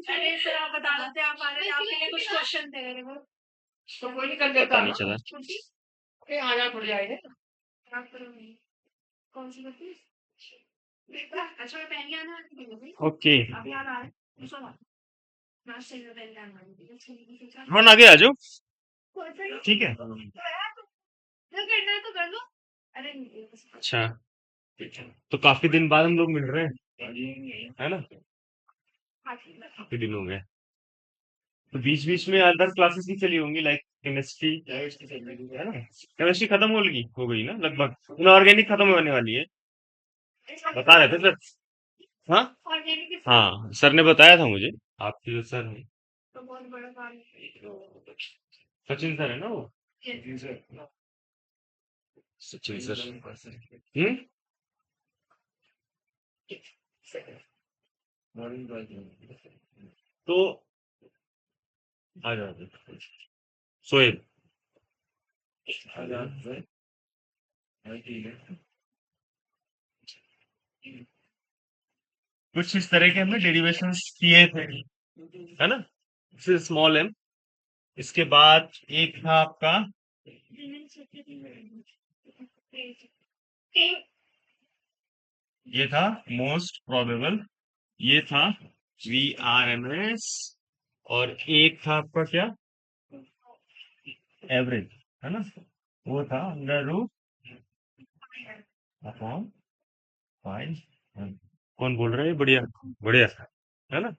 अरे सर आप बता रहे थे आप आ रहे थे आपके लिए कुछ क्वेश्चन थे मेरे को तो कोई नहीं कर पता देता नहीं ना चला। छुट्टी अरे आ जा थोड़ी आए आप करोगे कौन सी करती अच्छा मैं पहन के आना ओके, अभी याद आ रहा है सुनो मैं सही में पहन के आना रोहन आगे आ जाओ। ठीक है। जो करना है तो कर लो अरे नहीं, अच्छा, तो काफी दिन बाद हम लोग मिल रहे हैं, है ना? काफी दिन हो गए। तो बीच बीच में अदर क्लासेस भी चली होंगी, लाइक केमिस्ट्री, है ना? केमिस्ट्री खत्म हो गई ना लगभग, इनऑर्गेनिक खत्म होने वाली है, बता रहे थे सर। हाँ, हाँ सर ने बताया था मुझे, आपके जो सर हैं, तो बहुत बड़ा काम सचिन सर है ना वो। सचिन सर। हम्म। तो आ जाओ, सोएब। कुछ इस तरह के हमने डेरिवेशंस किए थे, है ना? फिर स्मॉल एम, इसके बाद एक था आपका, ये था मोस्ट प्रोबेबल, ये था वी आर एम एस, और एक था आपका क्या, एवरेज, है ना? वो था अंडर रूट अपॉन फाइव। कौन बोल रहा है? बढ़िया, बढ़िया, है ना?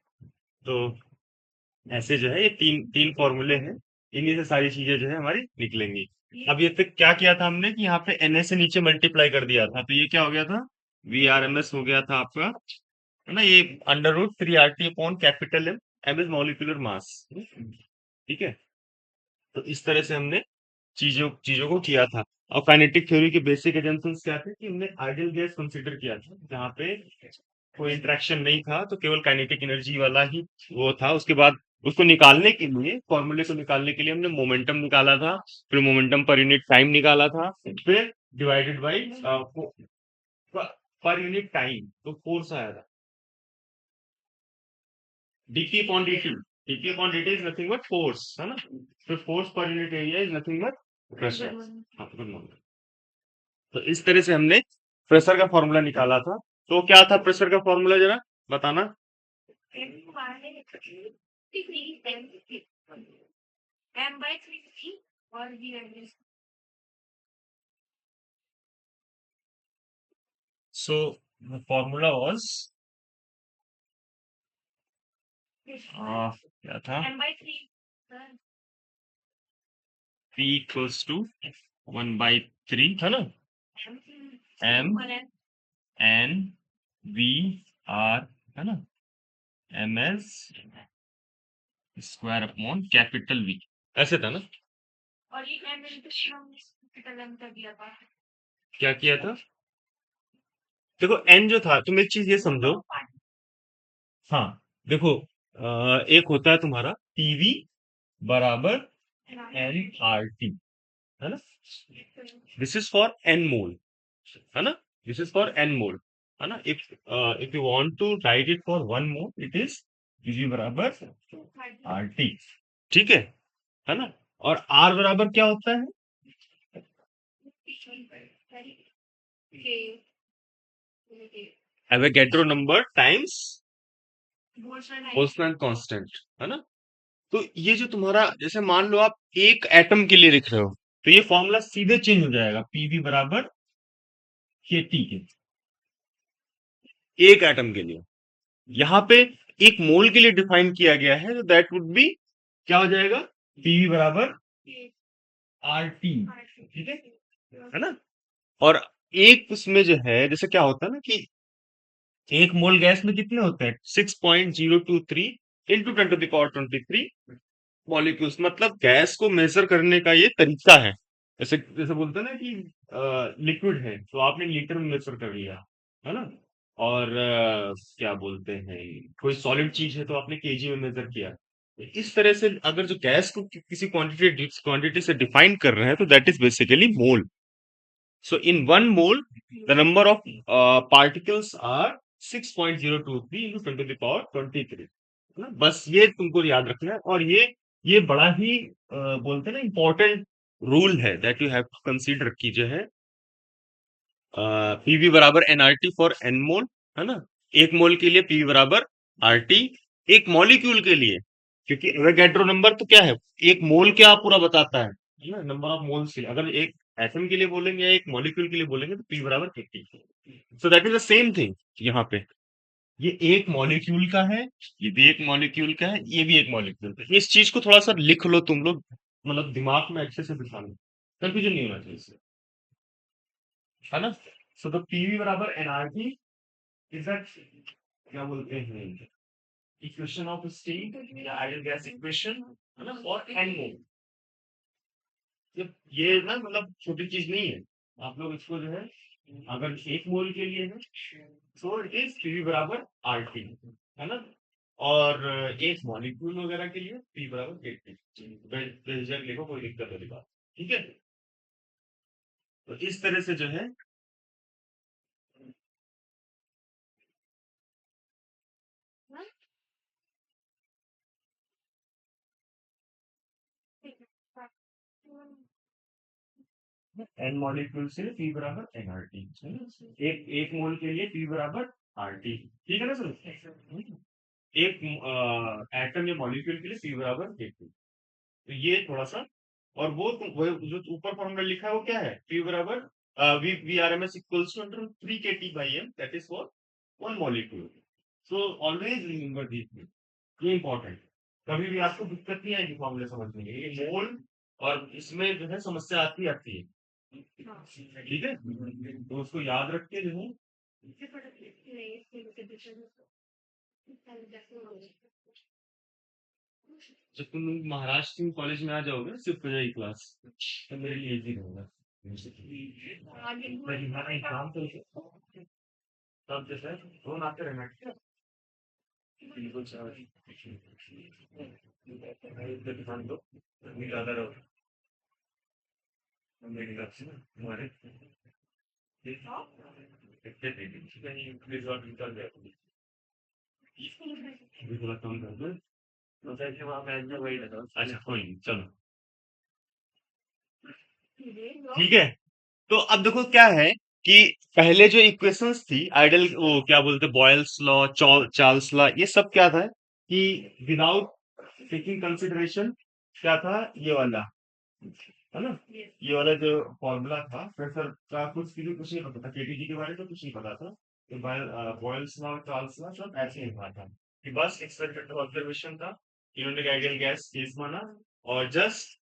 तो ऐसे जो है ये तीन तीन फॉर्मूले हैं, इन्हीं से सारी चीजें जो है हमारी निकलेंगी। अब ये तक क्या किया था हमने कि यहाँ पे एन से नीचे मल्टीप्लाई कर दिया था, तो ये क्या हो गया था, वी आर एम एस हो गया था आपका, है ना? ये under root 3 RT upon capital M, M is molecular mass, ठीक है? तो इस तरह से हमने चीजों चीजों को किया था। और काइनेटिक थ्योरी के बेसिक एजम्पशंस क्या थे कि हमने आइडियल गैस कंसीडर किया था, जहाँ पे कोई इंटरेक्शन नहीं था, तो केवल काइनेटिक एनर्जी वाला ही वो था। उसके बाद उसको निकालने के लिए, फॉर्मूले को निकालने के लिए हमने मोमेंटम निकाला था, फिर मोमेंटम पर यूनिट टाइम निकाला था, फिर divided by per unit time, तो फोर्स आया था dp upon dt। dp upon dt is nothing but force, है ना? फिर force per unit area is nothing but pressure. हाँ, गुड मॉर्निंग। तो इस तरह से हमने प्रेशर का फॉर्मूला निकाला था। तो क्या था प्रेशर का फॉर्मूला, जरा बताना। और ये सो द फॉर्मूला वाज, क्या था, p इक्वल्स टू 1/3, है ना? m n v r, है ना? m s square upon capital V, ऐसे था ना? और ये एम कैपिटल एम का दिया था क्या किया था? देखो n जो था, तुम एक चीज ये समझो। हाँ, देखो, एक होता है तुम्हारा पीवी बराबर एन आर टी, है ना? This is for n mole, है ना? This is for n mole, है ना? If you want to write it for one mole, it is PV बराबर आर टी, ठीक है ना? और आर बराबर क्या होता है? Avogadro number times Boltzmann constant, है ना? तो ये जो तुम्हारा, जैसे मान लो आप एक एटम के लिए लिख रहे हो, तो ये फॉर्मूला सीधे चेंज हो जाएगा, पीवी बराबर केटी के, एक एटम के लिए। यहाँ पे एक मोल के लिए डिफाइन किया गया है, तो दैट वुड बी, क्या हो जाएगा, पीवी बराबर आर टी, ठीक है ना? और एक उसमें जो है, जैसे क्या होता है ना कि एक मोल गैस में कितने होते हैं, 6.023 इंटू 10⁻23 मॉलिक्यूल्स। मतलब गैस को मेजर करने का ये तरीका है। जैसे जैसे बोलते हैं ना कि लिक्विड है तो आपने लीटर में मेजर कर लिया, है ना? और क्या बोलते हैं, कोई सॉलिड चीज है तो आपने केजी में मेजर किया। तो इस तरह से अगर जो गैस को किसी क्वांटिटी से डिफाइन कर रहे हैं, तो that is basically mole. So in one mole, the number of particles are 6.023 into 10⁻23. है ना? बस ये तुमको याद रखना है, और ये बड़ा ही बोलते हैं ना इम्पोर्टेंट रूल है that you have to consider की जो है पीवी बराबर एनआरटी फॉर एन मोल, है ना? एक मोल के लिए पीवी बराबर आरटी, एक मॉलिक्यूल के लिए, क्योंकि एवोगैड्रो नंबर तो क्या है, एक मोल क्या पूरा बताता है ना, नंबर ऑफ मोल्स के। अगर एक एटम के लिए बोलेंगे या एक मॉलिक्यूल के लिए बोलेंगे तो पी बराबर 80। So that is the same thing यहाँ पे। ये एक मॉलिक्यूल का है, ये भी एक मॉलिक्यूल का है, ये भी एक मॉलिक्यूल का है। इस चीज को थोड़ा सा लिख लो तुम लोग, मतलब दिमाग में अच्छे से बिठा लो, कंफ्यूजन नहीं होना चाहिए इससे, है ना? सो द पीवी बराबर एनआरटी इज दैट, क्या बोलते हैं, इक्वेशन ऑफ स्टेट या आइडियल गैस इक्वेशन, है ना, फॉर एन मोल। ये ना मतलब छोटी चीज नहीं है, आप लोग इसको जो है, अगर एक मोल के लिए है तो इट इज पी बराबर आर टी, है ना? और एक मॉलिक्यूल वगैरह के लिए पी बराबर एट टी, बेझिझक लिखो, कोई दिक्कत वाली बात, ठीक है? तो इस तरह से जो है, एन मॉलिक्यूल से पी बराबर एन आर टी, एक एक मोल के लिए पी बराबर आर टी, ठीक है ना सर? एक एटम या मॉलिक्यूल के लिए पी बराबर एक, तो ये थोड़ा सा, और वो जो ऊपर फॉर्मूला लिखा है वो क्या है, पी बराबर V V R M S equals to under 3 k T by m, that is for one molecule. So always remember this, ये इंपॉर्टेंट, कभी भी आपको दिक्कत नहीं आएगी फॉर्मूले समझने में, ये मोल और इसमें जो है समस्या आती है, ठीक है? तो उसको याद रख के जो है, जब तुम लोग महाराष्ट्र कॉलेज में आ जाओगे शिफ्ट हो जाएगी क्लास, तो मेरे लिए इजी रहेगा। मैं तुम्हारा एग्जाम तो तब जो है फोन आते रहना, ठीक है? बिल्कुल सर, इधर ध्यान दो, गर्मी ज्यादा रहो मेरी तरफ से ना, तुम्हारे इतने दिन कहीं प्लीज और निकल जाए, अभी थोड़ा कम कर दो, तो जैसे वहां मैं वही लगा। अच्छा कोई नहीं, चलो ठीक है। तो अब देखो क्या है कि पहले जो इक्वेशंस थी आइडल, वो क्या बोलते, बॉयल्स लॉ, चार्ल्स लॉ, ये सब क्या था कि विदाउट टेकिंग कंसिडरेशन, क्या था ये वाला, है ना, ये वाला जो फॉर्मूला था प्रेशर का, कुछ नहीं पता था, केटीजी के बारे में कुछ नहीं पता था, तो बॉयल्स लॉ, चार्ल्स लॉ सब ऐसे ही हुआ था कि बस एक्सपेरिमेंटल ऑब्जर्वेशन था, इन्होंने आइडियल गैस केस माना, और जस्ट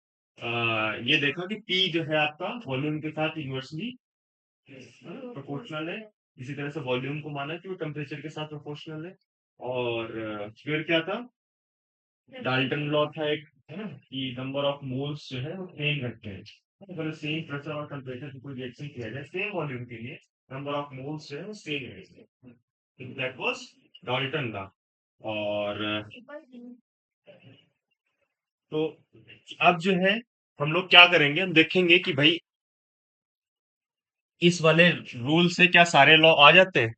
ये देखा कि पी जो है आपका वॉल्यूम के साथ इन्वर्सली प्रोपोर्शनल है, इसी तरह से वॉल्यूम को माना कि वो टेम्परेचर के साथ प्रोपोर्शनल है, और फिर क्या था, डाल्टन लॉ था एक, है ना, कि नंबर ऑफ मोल्स जो है वो सेम रखते हैं, अगर सेम प्रेशर और टेम्परेचर पे कोई रिएक्शन किया जाए सेम वॉल्यूम के लिए, नंबर ऑफ मोल्स जो है वो सेम रहेंगे, दैट वाज डाल्टन लॉ। और तो अब जो है हम लोग क्या करेंगे, हम देखेंगे कि भाई इस वाले रूल से क्या सारे लॉ आ जाते हैं,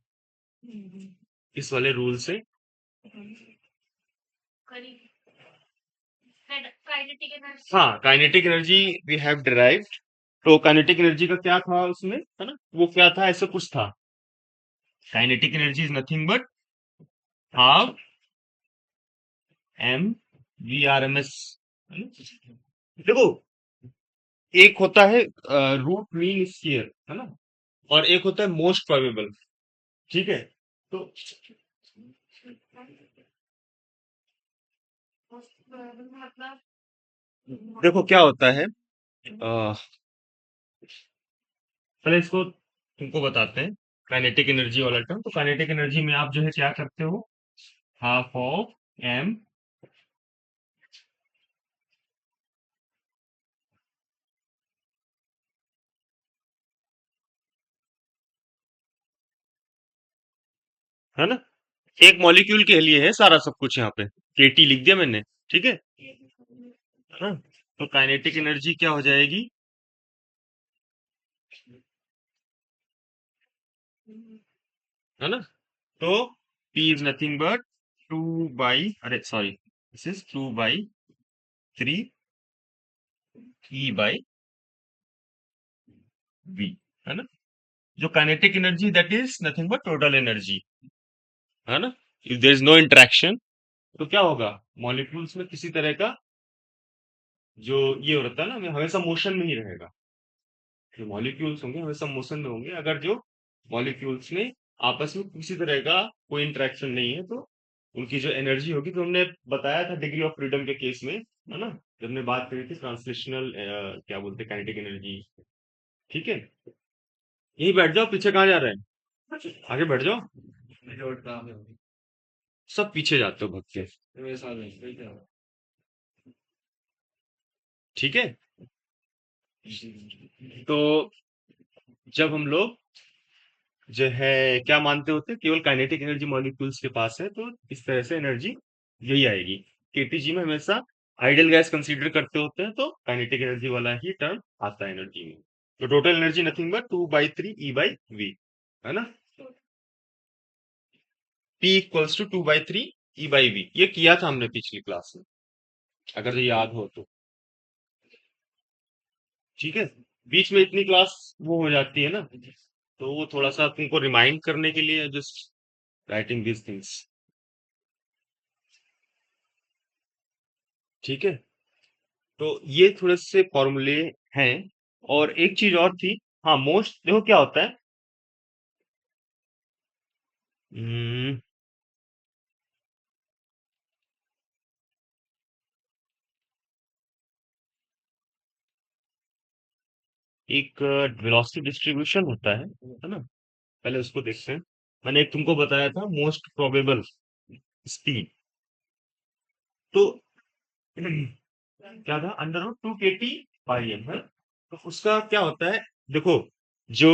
इस वाले रूल से। हाँ, kinetic energy we have derived, तो काइनेटिक एनर्जी का क्या था उसमें, है ना, वो क्या था, ऐसा कुछ था, kinetic energy is nothing but half m V R M S. देखो, एक होता है रूट मीन स्क्वायर, है ना, और एक होता है मोस्ट प्रोबेबल, ठीक है? तो देखो क्या होता है, पहले इसको तुमको बताते हैं, काइनेटिक एनर्जी वाला टर्म। तो काइनेटिक एनर्जी में आप जो है क्या करते हो, हाफ ऑफ एम, है ना, एक मॉलिक्यूल के लिए है सारा सब कुछ यहाँ पे, केटी लिख दिया मैंने, ठीक है ना? तो काइनेटिक एनर्जी क्या हो जाएगी, है ना, तो P is nothing but two by, अरे सॉरी, दिस इज 2/3 E/V, है ना? जो kinetic energy, that is nothing but total energy, है ना? If there is no interaction, तो क्या होगा? मॉलिक्यूल्स में किसी तरह का जो ये होता है ना, हमेशा मोशन में ही रहेगा। जो मॉलिक्यूल्स होंगे हमेशा मोशन में होंगे। अगर जो मॉलिक्यूल्स में आपस में किसी तरह का कोई इंटरेक्शन नहीं है, तो उनकी जो एनर्जी होगी, तो हमने बताया था डिग्री ऑफ फ्रीडम के केस में, है ना, जब हमने बात करी थी ट्रांसलेशनल, क्या बोलते हैं, काइनेटिक एनर्जी। ठीक है, यही बैठ जाओ, पीछे कहाँ जा रहे हैं, आगे बैठ जाओ। सब पीछे जाते हो भग के। ठीक है, तो जब हम लोग जो है क्या मानते होते हैं, केवल काइनेटिक एनर्जी मॉलिक्यूल्स के पास है, तो इस तरह से एनर्जी यही आएगी। केटीजी में हमेशा आइडियल गैस कंसीडर करते होते हैं, तो काइनेटिक एनर्जी वाला ही टर्म आता है एनर्जी में। तो total energy nothing but 2/3 E/V, है ना? P इक्वल्स टू 2/3 E/V, ये किया था हमने पिछली क्लास में, अगर ये याद हो तो। ठीक है, बीच में इतनी क्लास वो हो जाती है ना, तो वो थोड़ा सा तुमको रिमाइंड करने के लिए जस्ट राइटिंग दिस थिंग्स। ठीक है, तो ये थोड़े से फॉर्मूले हैं। और एक चीज और थी, हाँ, मोस्ट देखो क्या होता है। हम्म, एक वेलोसिटी डिस्ट्रीब्यूशन होता है ना? पहले उसको देखते हैं। मैंने एक तुमको बताया था मोस्ट प्रोबेबल स्पीड, तो क्या था, √2 kT/m है। तो उसका क्या होता है, देखो, जो,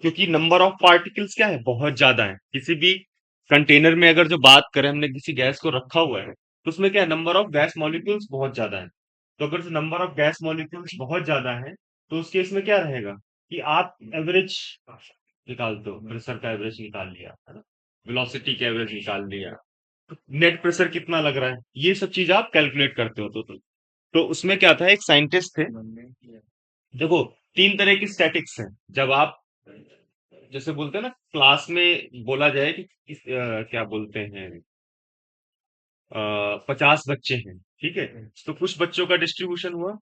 क्योंकि नंबर ऑफ पार्टिकल्स क्या है, बहुत ज्यादा है। किसी भी कंटेनर में अगर जो बात करें, हमने किसी गैस को रखा हुआ है, तो उसमें क्या है, नंबर ऑफ गैस मॉलिक्यूल्स बहुत ज्यादा है। तो अगर नंबर ऑफ गैस मॉलिक्यूल्स बहुत ज्यादा है, तो उस केस में क्या रहेगा कि आप एवरेज निकाल दो, प्रेशर का एवरेज निकाल लिया, है ना, वेलोसिटी का एवरेज निकाल लिया, नेट प्रेशर कितना लग रहा है, ये सब चीज आप कैलकुलेट करते हो। तो उसमें क्या था, एक साइंटिस्ट थे। देखो, तीन तरह की स्टैटिक्स हैं। जब आप जैसे बोलते हैं ना, क्लास में बोला जाए कि क्या बोलते हैं, 50 बच्चे हैं, ठीक है, तो कुछ बच्चों का डिस्ट्रीब्यूशन हुआ,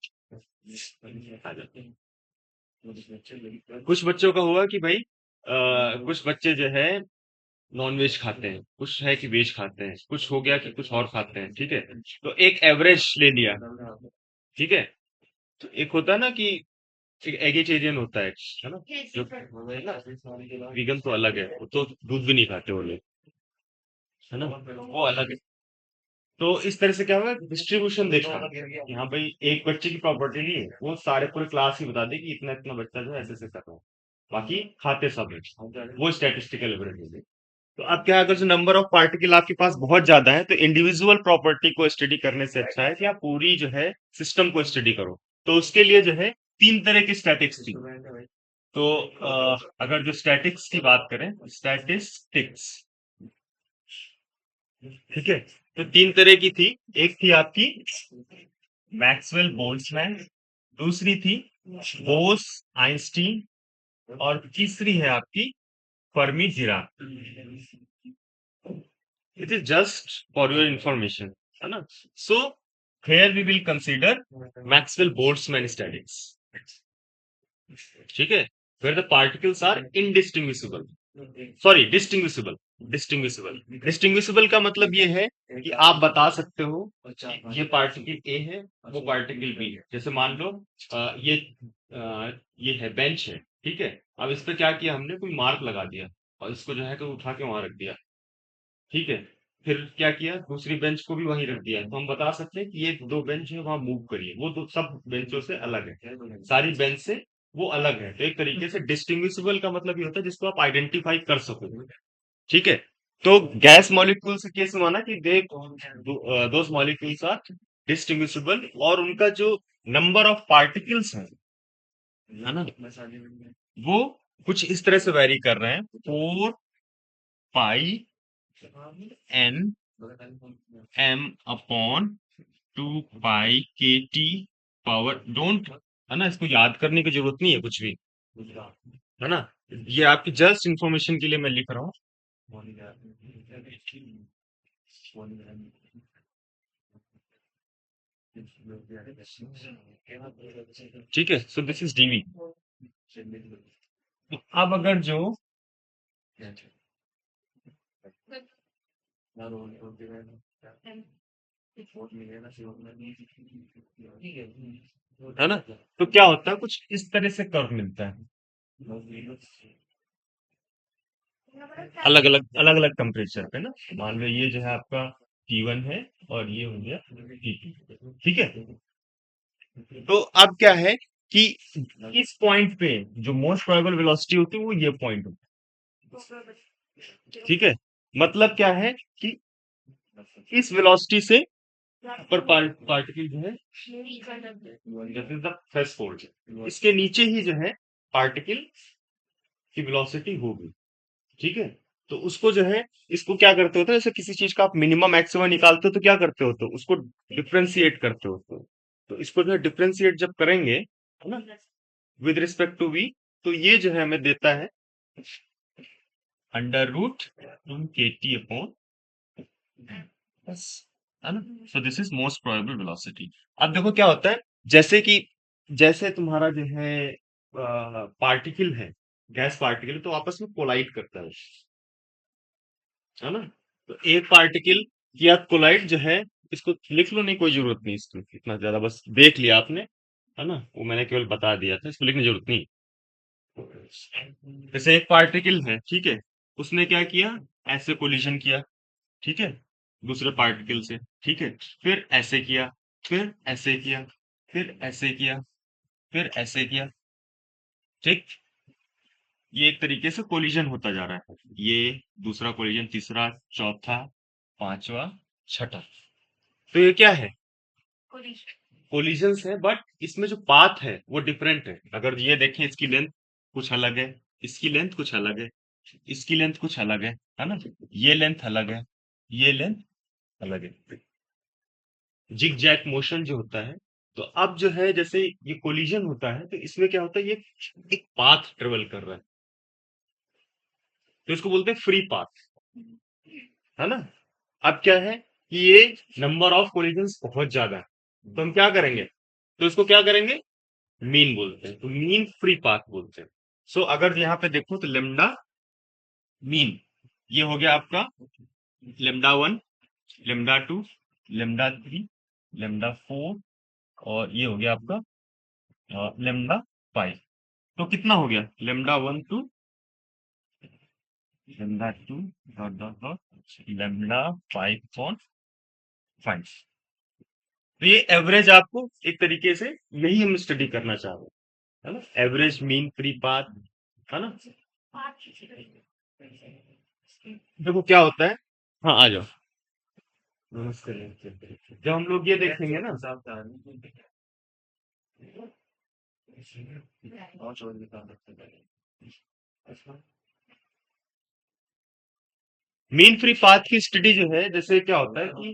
कुछ बच्चों का हुआ कि भाई कुछ बच्चे जो है नॉन वेज खाते हैं, कुछ है कि वेज खाते हैं, कुछ हो गया कि कुछ और खाते हैं। ठीक है, तो एक एवरेज ले लिया। ठीक है, तो एक होता है ना कि एक एगिटेरियन होता है ना, जो वीगन तो अलग है, वो तो दूध भी नहीं खाते वो लोग, है ना, वो अलग है। तो इस तरह से क्या होगा, डिस्ट्रीब्यूशन देखा कि हाँ भाई, एक बच्चे की प्रॉपर्टी नहीं है, वो सारे पूरे क्लास ही बता दे कि इतना इतना बच्चा जो है ऐसे ऐसे कर रहा है, बाकी खाते सब है, वो स्टैटिस्टिकल एवरेज है। तो अब क्या है, अगर जो नंबर ऑफ पार्टिकल आपके पास बहुत ज्यादा है, तो इंडिविजुअल प्रॉपर्टी को स्टडी करने से अच्छा है कि आप पूरी जो है सिस्टम को स्टडी करो। तो उसके लिए जो है तीन तरह की स्टैटिक्स थी। तो अगर जो स्टैटिक्स की बात करें, स्टैटिस्टिक्स, ठीक है, तो तीन तरह की थी। एक थी आपकी मैक्सवेल बोल्ट्जमैन, दूसरी थी बोस आइंस्टीन, और तीसरी है आपकी Fermi Dirac. It is just for your information, है ना? सो here we will consider Maxwell Boltzmann statics, ठीक है, where the particles are indistinguishable, sorry, distinguishable. Distinguishable का मतलब ये है कि आप बता सकते हो कि ये पार्टिकल ए है, वो पार्टिकल बी है। जैसे मान लो ये है बेंच है, ठीक है, अब इस पे क्या किया हमने, कोई मार्क लगा दिया, और इसको जो है कि उठा के वहां रख दिया। ठीक है, फिर क्या किया, दूसरी बेंच को भी वहीं रख दिया, तो हम बता सकते हैं कि ये दो बेंच है, वहां मूव करिए, वो दो सब बेंचों से अलग है, सारी बेंच से वो अलग है। तो एक तरीके से डिस्टिंग्विशिबल का मतलब ये होता है जिसको आप आइडेंटिफाई कर सको। ठीक है, तो गैस मॉलिक्यूल्स के केस में माना कि दे दोस मॉलिक्यूल्स आर डिस्टिंग्विशिबल, और उनका जो नंबर ऑफ पार्टिकल्स है ना, वो कुछ इस तरह से वैरी कर रहे हैं, 4 पाई n m upon 2 pi kt power don't, है ना, इसको याद करने की जरूरत नहीं है कुछ भी, है ना, ये आपकी जस्ट इंफॉर्मेशन के लिए मैं लिख रहा हूँ। ठीक है, सो दिस इज डीवी। अब अगर जो है ना, तो क्या होता है, कुछ इस तरह से कर्व मिलता है, अलग अलग टेम्परेचर पे ना। मान लो ये जो है आपका T1 है और ये हो गया T2, ठीक है। तो अब क्या है कि इस पॉइंट पे जो मोस्ट प्रोबेबल वेलोसिटी होती है वो ये पॉइंट होती है, ठीक है। मतलब क्या है कि इस वेलोसिटी से पर पार्टिकल जो है, दिस इज द थ्रेशोल्ड, इसके नीचे ही जो है पार्टिकल की वेलोसिटी होगी, ठीक है। तो उसको जो है, इसको क्या करते होते हैं, जैसे किसी चीज का आप मिनिमम मैक्सिमम निकालते हो तो क्या करते हो, तो उसको डिफरेंशिएट करते हो, तो इसको जो है डिफरेंशिएट जब करेंगे, है ना, विद रिस्पेक्ट टू वी, तो ये जो है हमें देता है अंडर रूट के टी अपॉन, है ना। So this is most probable velocity. अब देखो क्या होता है, जैसे कि जैसे तुम्हारा जो है पार्टिकल है, गैस पार्टिकल, तो आपस में कोलाइड करता है ना। तो एक पार्टिकल या कोलाइड जो है, इसको लिख लो, नहीं कोई जरूरत नहीं इसकी इतना ज्यादा, बस देख लिया आपने, है ना, वो मैंने केवल बता दिया था, इसको लिखने की जरूरत नहीं। जैसे एक पार्टिकल है, ठीक है, उसने क्या किया, ऐसे कोलिजन किया, ठीक है, दूसरे पार्टिकल से, ठीक है, फिर ऐसे किया, फिर ऐसे किया, फिर ऐसे किया, फिर ऐसे किया, ठीक। ये एक तरीके से कोलिजन होता जा रहा है, ये दूसरा कोलिजन, तीसरा, चौथा, पांचवा, छठा। तो ये क्या है, कोलिजन्स है, बट इसमें जो पाथ है वो डिफरेंट है। अगर ये देखें, इसकी लेंथ कुछ अलग है, इसकी लेंथ कुछ अलग है, इसकी लेंथ कुछ अलग है ना, ये लेंथ अलग है, ये लेंथ अलग है, जिग जैग मोशन जो होता है। तो अब जो है, जैसे ये कोलिजन होता है, तो इसमें क्या होता है, ये एक पाथ ट्रेवल कर रहा है, तो इसको बोलते हैं फ्री पाथ, है ना। अब क्या है कि ये नंबर ऑफ कोलिजन्स बहुत ज्यादा है, तो हम क्या करेंगे, तो इसको क्या करेंगे, मीन बोलते हैं, तो मीन फ्री पाथ बोलते हैं। सो अगर यहाँ पे देखो तो लेमडा मीन, ये हो गया आपका लेमडा 1, लेमडा 2, लेमडा 3, लेमडा 4, और ये हो गया आपका लेमडा 5। तो कितना हो गया, lambda 1 to lambda 2 dot dot dot lambda 5 तो ये एवरेज आपको एक तरीके से यही हम स्टडी करना चाह रहे हैं, है ना, एवरेज मीन फ्री पाथ, है ना। देखो क्या होता है, हाँ आ जाओ, नमस्ते नमस्ते। जब हम लोग ये देखेंगे ना, मीन फ्री पाथ की स्टडी जो है, जैसे क्या होता है कि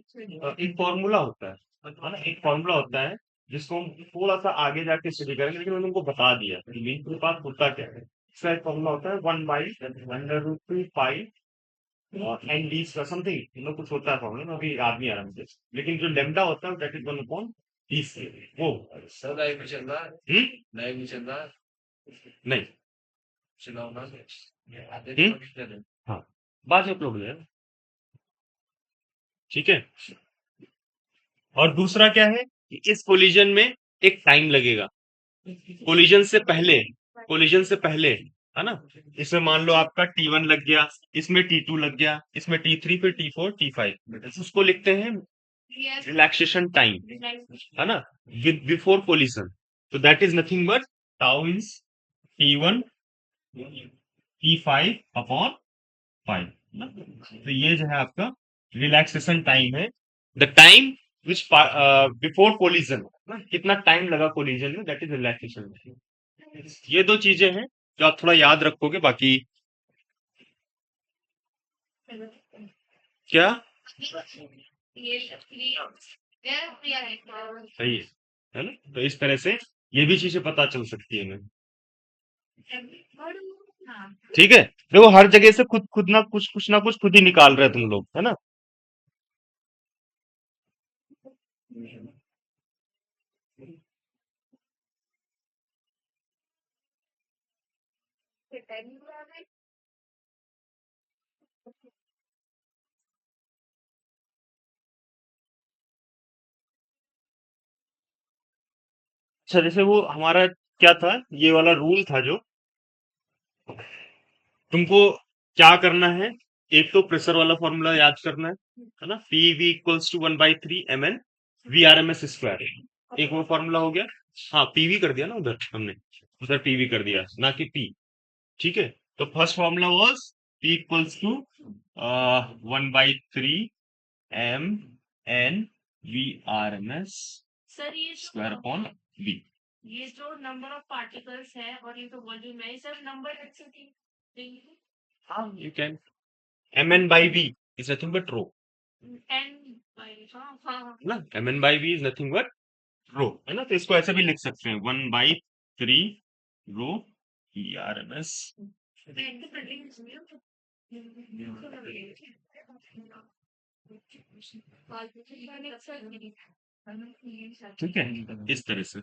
एक फॉर्मूला होता है ना, एक फॉर्मूला होता है जिसको हम थोड़ा सा आगे जाके स्टडी करेंगे, लेकिन मैंने उनको बता दिया कि मीन फ्री पाथ होता क्या है। इसका एक फॉर्मूला होता है 1/√2 पाई एन डी समथिंग, मतलब कुछ होता है फॉर्मूला, अभी याद नहीं आ रहा मुझे, लेकिन जो लेमडा होता है दैट इज 1/डी वो। सर लाइव में चल रहा है, हम्म, लाइव में चल रहा है, नहीं, चलाओ ना। हाँ, बाद में अपलोड हो जाएगा, ठीक है। और दूसरा क्या है कि इस कोलिजन में एक टाइम लगेगा, कोलिजन से पहले, कोलिजन से पहले, है ना। इसमें मान लो आपका T1 लग गया, इसमें T2 लग गया, इसमें T3, फिर T4, T5, उसको लिखते हैं रिलैक्सेशन टाइम, है ना, विद बिफोर कोलिजन। तो that is nothing but tau is T1 T5 upon 5 ना। तो ये जो है आपका रिलैक्सेशन टाइम है, the time which before collision, ना कितना टाइम लगा कोलिजन में, दैट इज रिलैक्सेशन। ये दो चीजें हैं जो आप थोड़ा याद रखोगे, बाकी क्या, ये सही है ना? तो इस तरह से ये भी चीजें पता चल सकती है हमें। ठीक है, देखो हर जगह से खुद खुद ना कुछ खुद ही निकाल रहे तुम लोग, है ना? अच्छा, जैसे वो हमारा क्या था, ये वाला रूल था जो तुमको क्या करना है, एक तो प्रेशर वाला फॉर्मूला याद करना है ना, P V equals to 1/3 mn V R M S square, एक वो फॉर्मूला हो गया। हाँ, पीवी कर दिया ना उधर हमने, उधर पीवी कर दिया ना कि पी। ठीक है, तो first formula was P equals to 1/3 mn V R M S sir ये स्क्वायर अपॉन वी। ये जो नंबर ऑफ पार्टिकल्स है और ये जो वॉल्यूम है, ये सब नंबर डेंसिटी हाँ, you can mn by v is nothing but rho, n by हाँ हाँ है ना? mn by v is nothing but rho, है ना? तो इसको ऐसे भी लिख सकते हैं 1/3 rho e r m s। ठीक है, इस तरह से।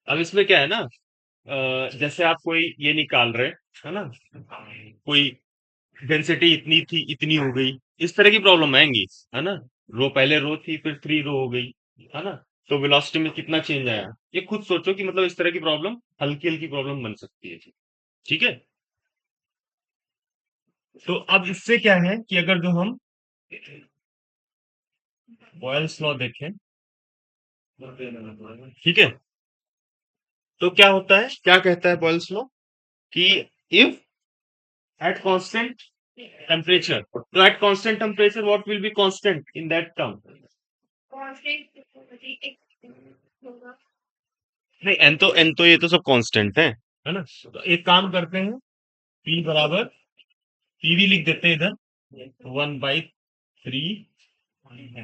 अब इसमें क्या है ना, जैसे आप कोई ये निकाल रहे है ना, कोई डेंसिटी इतनी थी इतनी हो गई, इस तरह की प्रॉब्लम आएंगी, है ना? रो पहले रो थी फिर 3 रो हो गई, है ना? तो वेलोसिटी में कितना चेंज आया, ये खुद सोचो कि मतलब इस तरह की प्रॉब्लम हल्की हल्की प्रॉब्लम बन सकती है। ठीक है, तो अब इससे क्या है कि अगर जो हम बॉयल्स लॉ देखें, ठीक है, तो क्या होता है, क्या कहता है बॉयल्स लॉ कि if at constant temperature, so at constant temperature what will be constant in that term? नहीं, n तो ये तो सब कांस्टेंट है ना? तो एक काम करते हैं, p बराबर pv लिख देते हैं इधर 1/3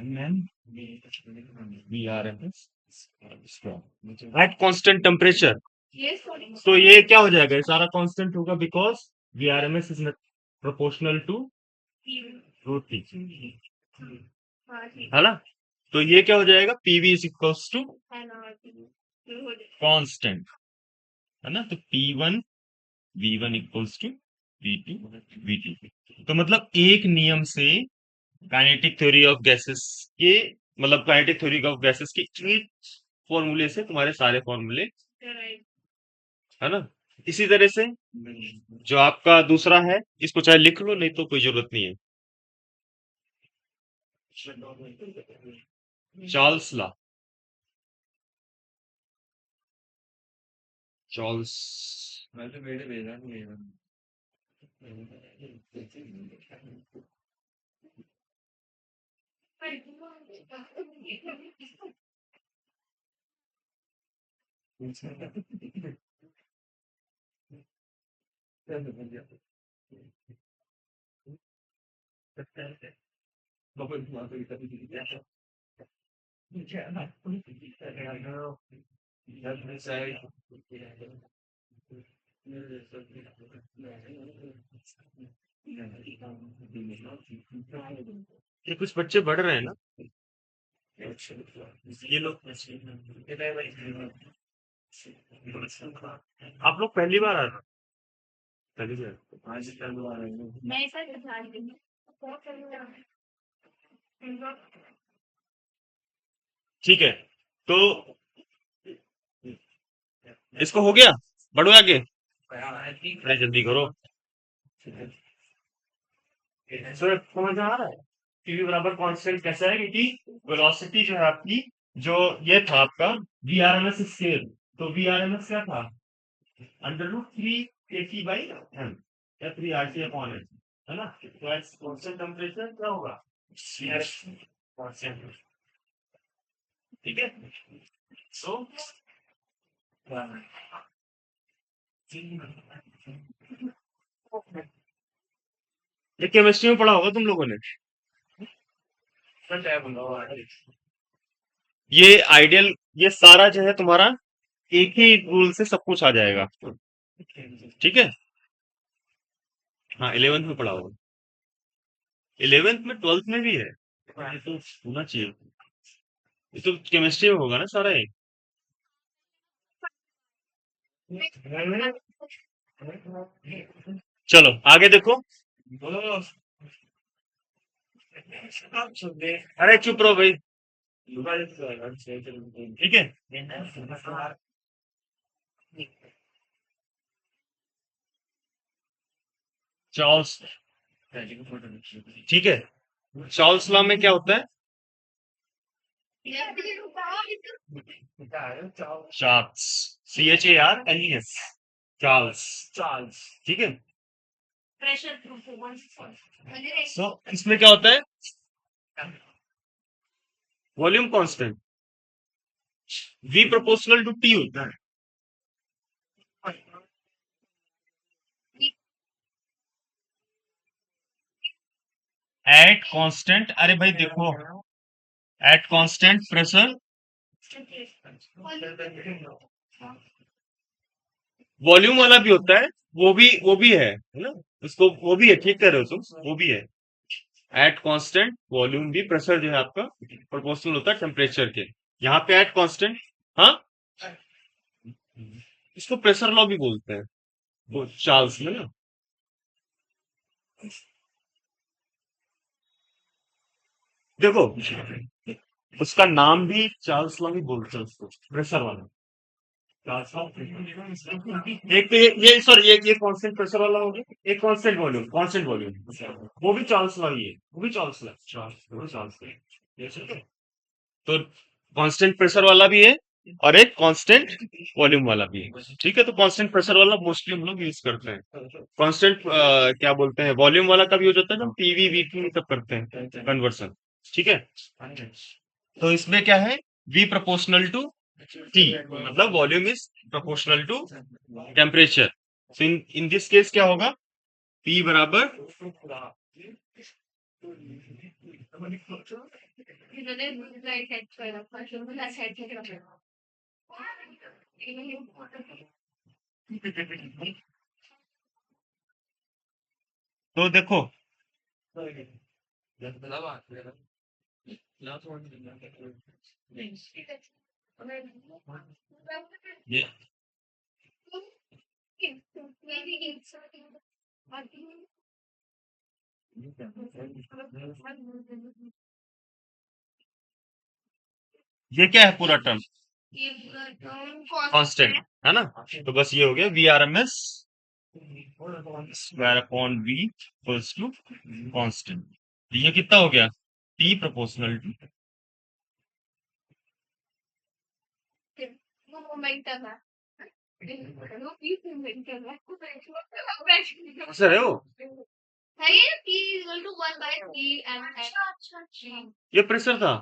mn vrms at constant temperature. तो ये क्या हो जाएगा, ये सारा कांस्टेंट होगा because vrms is proportional to root T, है ना? तो ये क्या हो जाएगा, PV is equals to constant, है ना? तो P1 V1 equals to V2 V2। तो मतलब एक नियम से काइनेटिक थ्योरी ऑफ गैसेस के, मतलब काइनेटिक थ्योरी ऑफ गैसेस के एक फॉर्मूले से तुम्हारे सारे फॉर्मूले, है ना? इसी तरह से जो आपका दूसरा है, इसको चाहे लिख लो नहीं तो कोई जरूरत नहीं है, चार्ल्स लॉ, चार्ल्स ये कुछ बच्चे बढ़ रहे हैं ना, ये लोग आप लोग पहली बार आ रहे हो? पहली बार। मैं ऐसा ध्यान दूंगी ठीक है, तो इसको हो गया, बढ़ो आगे, अरे जल्दी करो। सर समझ में आ रहा है, पीवी बराबर कांस्टेंट कैसा है, क्योंकि वेलोसिटी जो है आपकी, जो ये था आपका वीआरएमएस स्केल, तो वीआरएमएस क्या था, √3 kT/m या 3 RT/h, है ना? तो एट कांस्टेंट टेम्परेचर क्या होगा, कांस्टेंट। ठीक है, सो ये केमिस्ट्री में पढ़ा होगा तुम लोगों ने। ये आइडियल, ये सारा जो है तुम्हारा एक ही रूल से सब कुछ आ जाएगा। ठीक है। हाँ, 11th में पढ़ा होगा। 11th में, 12th में भी है। ये तो होना चाहिए। ये तो केमिस्ट्री में होगा ना सारा एक। चलो आगे देखो। अरे चुप रहो भाई। ठीक है। चार्ल्स, ठीक है। चार्ल्स लॉ में क्या होता है? Charles, CHARLES, Charles. ठीक है। प्रेशर प्रूफ सो इसमें क्या होता है? Volume constant V proportional to T होता है। एट कांस्टेंट, अरे भाई देखो, एट कांस्टेंट प्रेशर वॉल्यूम वाला भी होता है। वो भी है ना? उसको वो भी है, ठीक कर रहे हो तुम, वो भी है। एट कांस्टेंट वॉल्यूम भी प्रेशर जो है आपका प्रोपोर्शनल होता है टेम्परेचर के। यहाँ पे एट कांस्टेंट, हाँ, इसको प्रेशर लॉ भी बोलते हैं, वो चार्ल्स में ना। देखो, उसका नाम भी चार्ल्स लॉ ही बोलते हैं उसको, प्रेशर वाला। एक तो ये सॉरी, ये कांस्टेंट प्रेशर वाला हो गया, एक कांस्टेंट वॉल्यूम, वो भी चार्ल्स लॉ ही है, वो भी चार्ल्स लॉ, चार्ल्स लॉ। तो कांस्टेंट प्रेशर वाला भी है और एक कांस्टेंट वॉल्यूम वाला भी है। ठीक है, तो कांस्टेंट प्रेशर वाला मोस्टली हम लोग यूज करते हैं। कांस्टेंट क्या बोलते हैं, वॉल्यूम वाला कब यूज होता है जब पीवी वीपी सब करते हैं कन्वर्सन। ठीक है। तो इसमें क्या है, V प्रोपोर्शनल टू T, मतलब volume is proportional to temperature. So in this case क्या होगा, P बराबर, इन्होंने राइट हेड कर रखा शुरू में लेफ्ट हेड कर रखा तो देखो ये ये क्या है पूरा टर्म, ये पूरा टर्म कांस्टेंट कांस्टेंट है ना? तो बस ये हो गया VRMS square upon V equals to constant. ये कितना हो गया, T प्रोपोर्शनल टू, है, वो मोमेंटम है। वो पी मोमेंटम है। सर है वो, है ये P equal to 1 by T M H. ये प्रेशर था।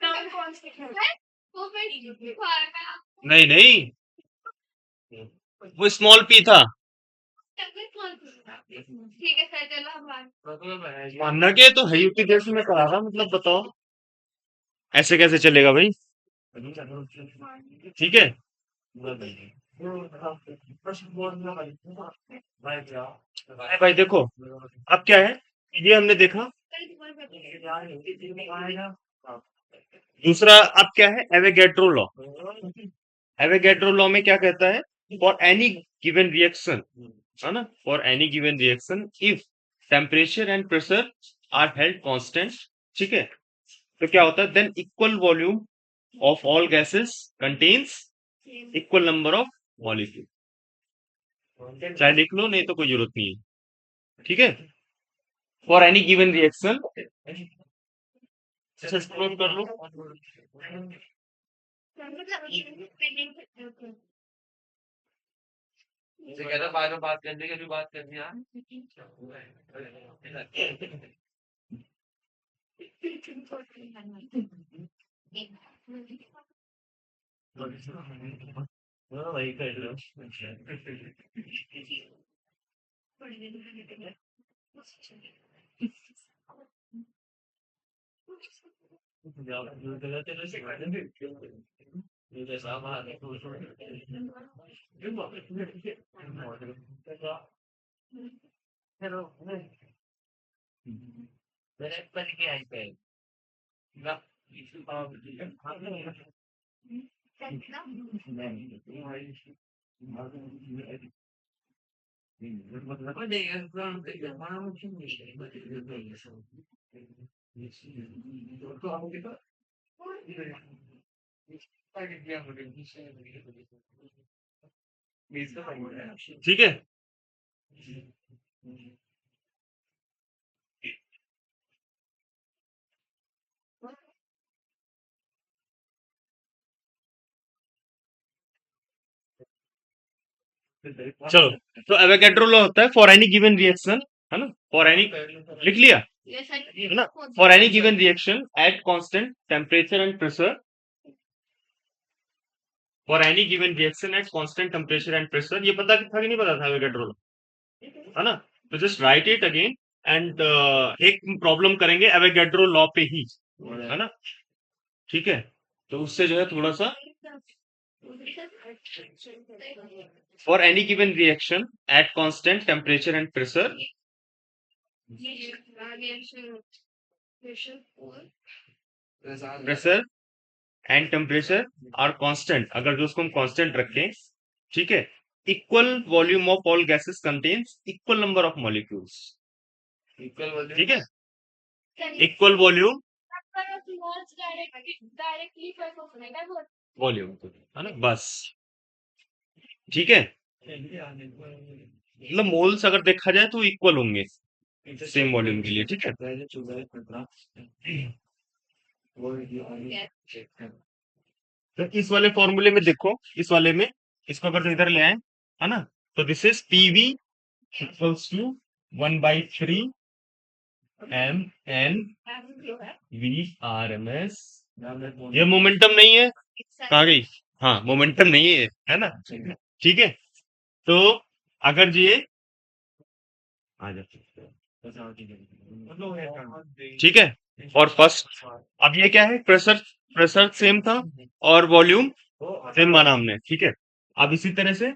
टर्म कांस्टेंट है। वो फिर फार्मूला नहीं नहीं, वो स्मॉल p था। ठीक है सर, चलो हम मानना के तो है यूपी देश में करा था, मतलब बताओ ऐसे कैसे चलेगा भाई। ठीक है। अरे भाई देखो, अब क्या है, ये हमने देखा। दूसरा अब क्या है, एवोगैड्रो लॉ। एवोगैड्रो लॉ में क्या कहता है, फॉर एनी गिवन रिएक्शन, है ना, for any given reaction if temperature and pressure are held constant, ठीक है, तो क्या होता है, then equal volume of all gases contains equal number of molecule. चाहे लिख लो, नहीं तो कोई जरूरत नहीं है। ठीक है, for any given reaction, explore कर लो। ये कहता बाद में बात करने के लिए बात करनी है। ठीक है। चलो, तो एवोगैड्रो लॉ होता है फॉर एनी गिवन रिएक्शन, है ना, फॉर एनी, लिख लिया है ना, for any given reaction at constant temperature and pressure, for any given reaction at constant temperature and pressure, ये पता था कि नहीं पता था एवोगैड्रो लॉ, है ना। तो just right it again and एक प्रॉब्लम करेंगे एवोगैड्रो लॉ पे ही, है ना, ठीक है। तो उससे जो है थोड़ा सा, for any given reaction at constant temperature and pressure, pressure and temperature are constant, अगर जो उसको हम कांस्टेंट रखें, ठीक है, equal volume of all gases contains equal number of molecules, ठीक है, इक्वल वॉल्यूम, वॉल्यूम, है ना, बस, ठीक है। मतलब मोल्स अगर देखा जाए तो इक्वल होंगे सेम वॉल्यूम के लिए, ठीक है। तो इस वाले फॉर्मूले में देखो, इस वाले में इसको अगर इधर ले आए, है ना, तो this is PV equals to 1/3 M N V R M S. ये मोमेंटम नहीं है, कहाँ गई, हाँ मोमेंटम नहीं है ना, ठीक है। तो अगर ये आ जाए, ठीक है, और फर्स्ट, अब ये क्या है, प्रेशर, प्रेशर सेम था और वॉल्यूम सेम माना हमने, ठीक है। अब इसी तरह से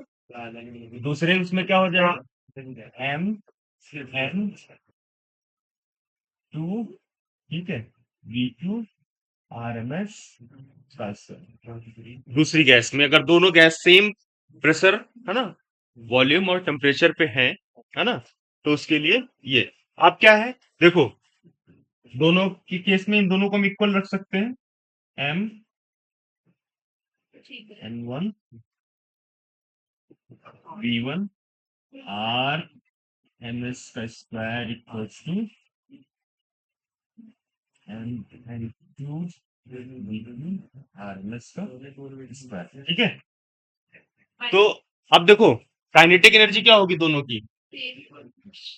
दूसरे उसमें क्या हो जाएगा, एम एन टू, ठीक है, V two R M S plus, दूसरी गैस में अगर दोनों गैस सेम प्रेशर, है ना, वॉल्यूम और टेम्परेचर पे है ना, तो उसके लिए ये, अब क्या है देखो, दोनों की केस में इन दोनों को हम इक्वल रख सकते हैं, M N one V one R M S का square equals to M N two V two R M S का स्क्वायर, ठीक है। तो अब देखो काइनेटिक एनर्जी क्या होगी दोनों की,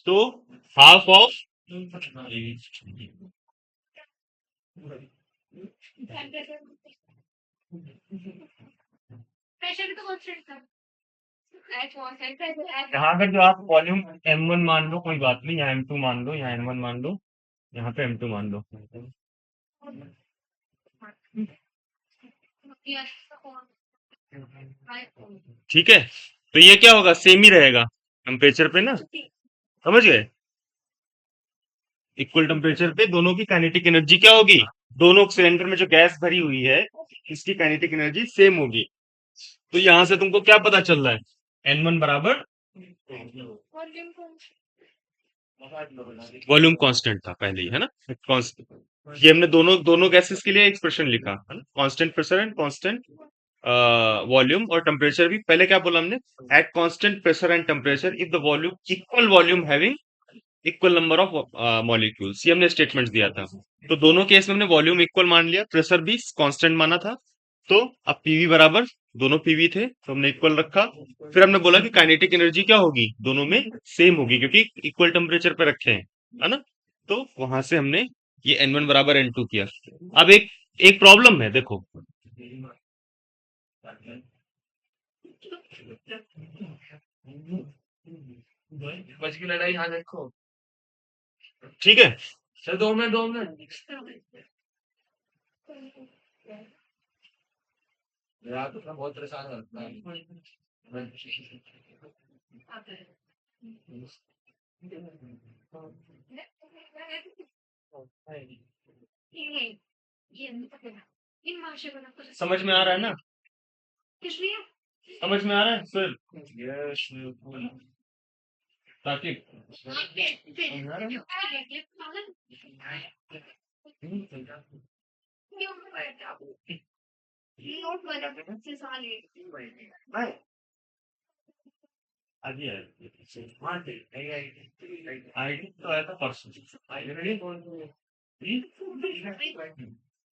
तो हाफ ऑफ, यहाँ अगर जो आप वॉल्यूम M1 मान लो, कोई बात नहीं, यहाँ M2 मान लो, यहाँ M1 मान लो, यहाँ पे M2 मान लो, ठीक है। तो ये क्या होगा, सेम ही रहेगा टेम्परेचर पे ना, समझ गए, इक्वल टेम्परेचर पे दोनों की काइनेटिक एनर्जी क्या होगी, दोनों सिलेंडर में जो गैस भरी हुई है इसकी काइनेटिक एनर्जी सेम होगी। तो यहां से तुमको क्या पता चल रहा है, N1 बराबर वॉल्यूम कांस्टेंट था पहले ही, है ना, कांस्टेंट, ये हमने दोनों दोनों गैसेस के लिए एक्सप्रेशन लिखा है ना, constant pressure and constant volume, और टेम्परेचर भी पहले क्या बोला हमने, at constant pressure and temperature if the volume equal volume having equal number of molecules, ये हमने स्टेटमेंट दिया था। तो दोनों केस में हमने वॉल्यूम इक्वल मान लिया, प्रेशर भी कांस्टेंट माना था, तो अब पीवी बराबर, दोनों पीवी थे तो हमने इक्वल रखा। फिर हमने बोला कि काइनेटिक एनर्जी क्या होगी, दोनों में सेम होगी क्योंकि इक्वल टेम्परेचर पे रखे हैं, है ना। तो वहां से हमने ये N1 बराबर N2 किया। अब एक एक प्रॉब्लम है देखो, बच की लड़ाई, यहाँ देखो, ठीक है। सर 2 मिनट यार तो बहुत परेशान करता है समझ में आ रहा है ना? समझ में आ रहा है सर? यस ताकि अभी आईडी तो आया था परसों।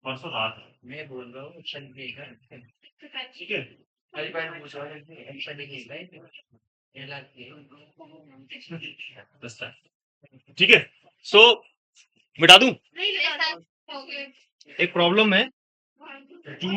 परसों रात मैं बोल रहा हूँ संडे का ठीक है। अरे भाई पूछ रहा है संडे की बस था। ठीक है। सो मिटा दूं। एक प्रॉब्लम है टू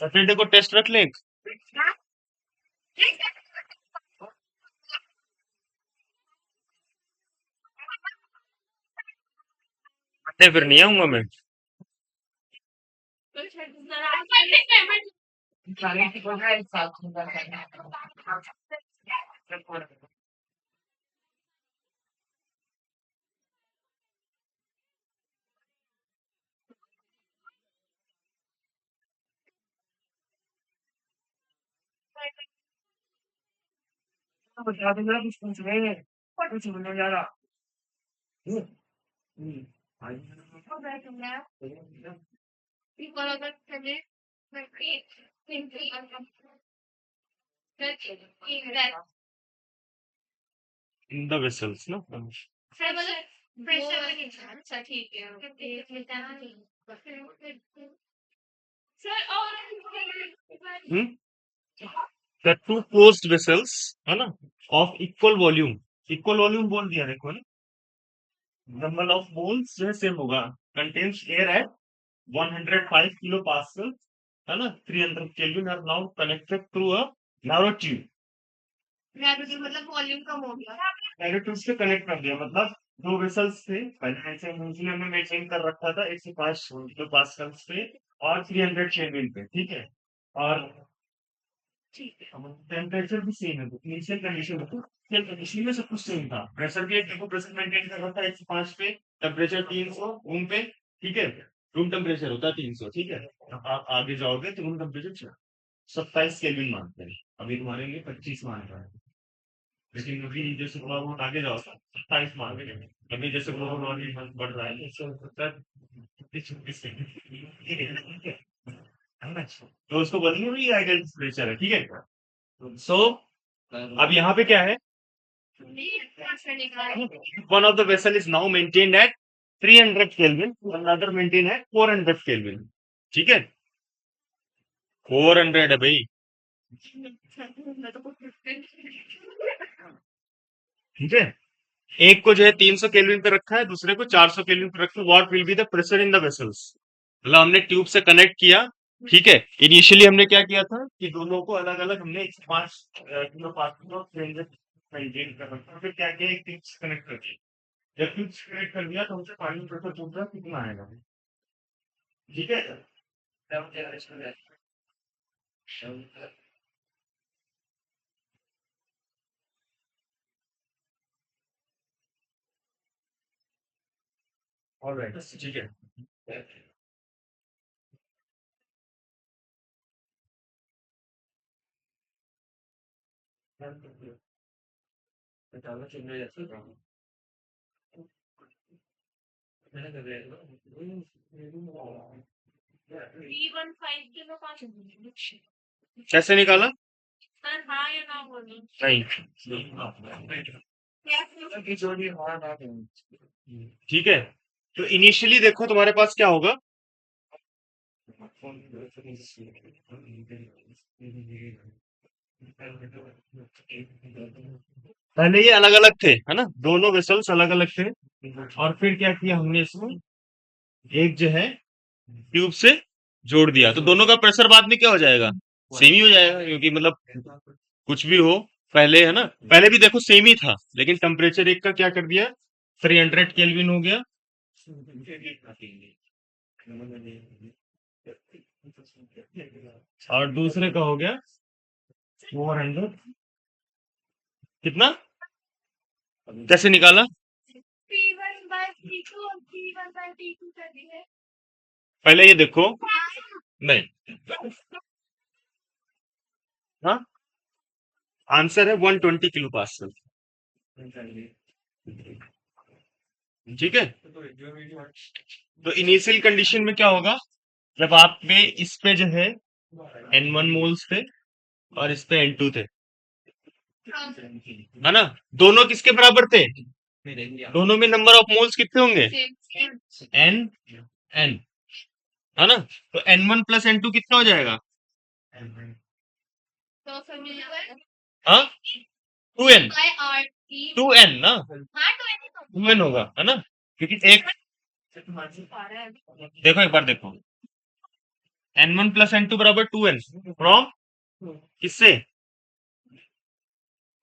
सैटरडे को टेस्ट रख लें। मंडे फिर नहीं आऊंगा मैं। बता दूंगा कुछ पूछ रहे हैं कुछ बोलने जा रहा इन द वेसल्स ना। हम्म द टू क्लोज्ड वेसल्स है ना ऑफ इक्वल वॉल्यूम बोल दिया देखो ना। नंबर ऑफ मोल्स जो है सेम होगा contains air at 105 kilo pascal है ना 300 kelvin are now connected through a narrow tube. Narrow tube से कनेक्ट कर दिया मतलब दो वेसल्स थे पहले ऐसे म्यूजियम में मेंटेन कर रखा था 105 किलो पास्कल पे और 300 केल्विन पे ठीक है। और टेम्परेचर भी सेम है इनिशियल कंडीशन इनिशियल कंडीशन में सब कुछ सेम था प्रेशर भी एक देखो प्रेशर मेंटेन कर रहा था 105 पे टेम्परेचर 300 रूम पे ठीक है। रूम टेम्परेचर होता है 300 ठीक है। अब आप आगे जाओगे तो रूम टेम्परेचर 27 केल्विन मानते हैं अभी तुम्हारे लिए 25 मान रहा है। लेकिन अभी जैसे थोड़ा बहुत आगे जाओ 27 मान रहे हैं अभी जैसे ग्लोबल वार्मिंग बढ़ रहा है इससे हो सकता है 26 ठीक है। है ना? तो उसको बोलेंगे भी आइडियल टेम्परेचर है ठीक है। सो अब यहाँ पे क्या है One of the vessel is now maintained at 300 Kelvin, another maintained at 400 Kelvin. ठीक है, 400 है भाई। ठीक है, एक को जो है 300 केल्विन पे रखा है, दूसरे को 400 केल्विन पे रखा है। What will be the pressure in the vessels? मतलब हमने ट्यूब से कनेक्ट किया, ठीक है। इनिशियली हमने क्या किया था कि दोनों को अलग अलग हमने 5 किलो मेंटेन कर रखा, फिर क्या किया, एक ट्यूब से कनेक्ट कर दिया। जब ट्यूब से कनेक्ट कर दिया तो हमसे पानी में प्रेशर पूछ रहा कितना आएगा, ठीक है। ऑलराइट, ठीक है। कैसे निकाला? सर हाँ या ना बोलिए। नहीं, ठीक है। तो इनिशियली देखो तुम्हारे पास क्या होगा, पहले ये अलग अलग थे, है ना, दोनों वेसल्स अलग अलग थे। और फिर क्या किया हमने, इसमें एक जो है ट्यूब से जोड़ दिया, तो दोनों का प्रेशर बाद में क्या हो जाएगा, सेम ही हो जाएगा, क्योंकि मतलब कुछ भी हो, पहले है ना, पहले भी देखो सेम ही था, लेकिन टेम्परेचर एक का क्या कर दिया, 300 केल्विन हो गया, और दूसरे का हो गया 400। कितना, कैसे निकाला? पहले ये देखो, नहीं, हाँ, आंसर है 120 किलो पास्कल, ठीक है। तो इनिशियल कंडीशन में क्या होगा, जब आप पे इस पे जो है N1 मोल्स थे और इस पे N2 थे, है ना, दोनों किसके बराबर थे, दोनों में नंबर ऑफ मोल्स कितने होंगे, N N, है ना। तो N1 प्लस N2 कितना हो जाएगा, हाँ, 2N, 2N ना, 2N होगा, है ना, क्योंकि एक, देखो एक बार देखो, N1 प्लस N2 बराबर 2N फ्रॉम किससे,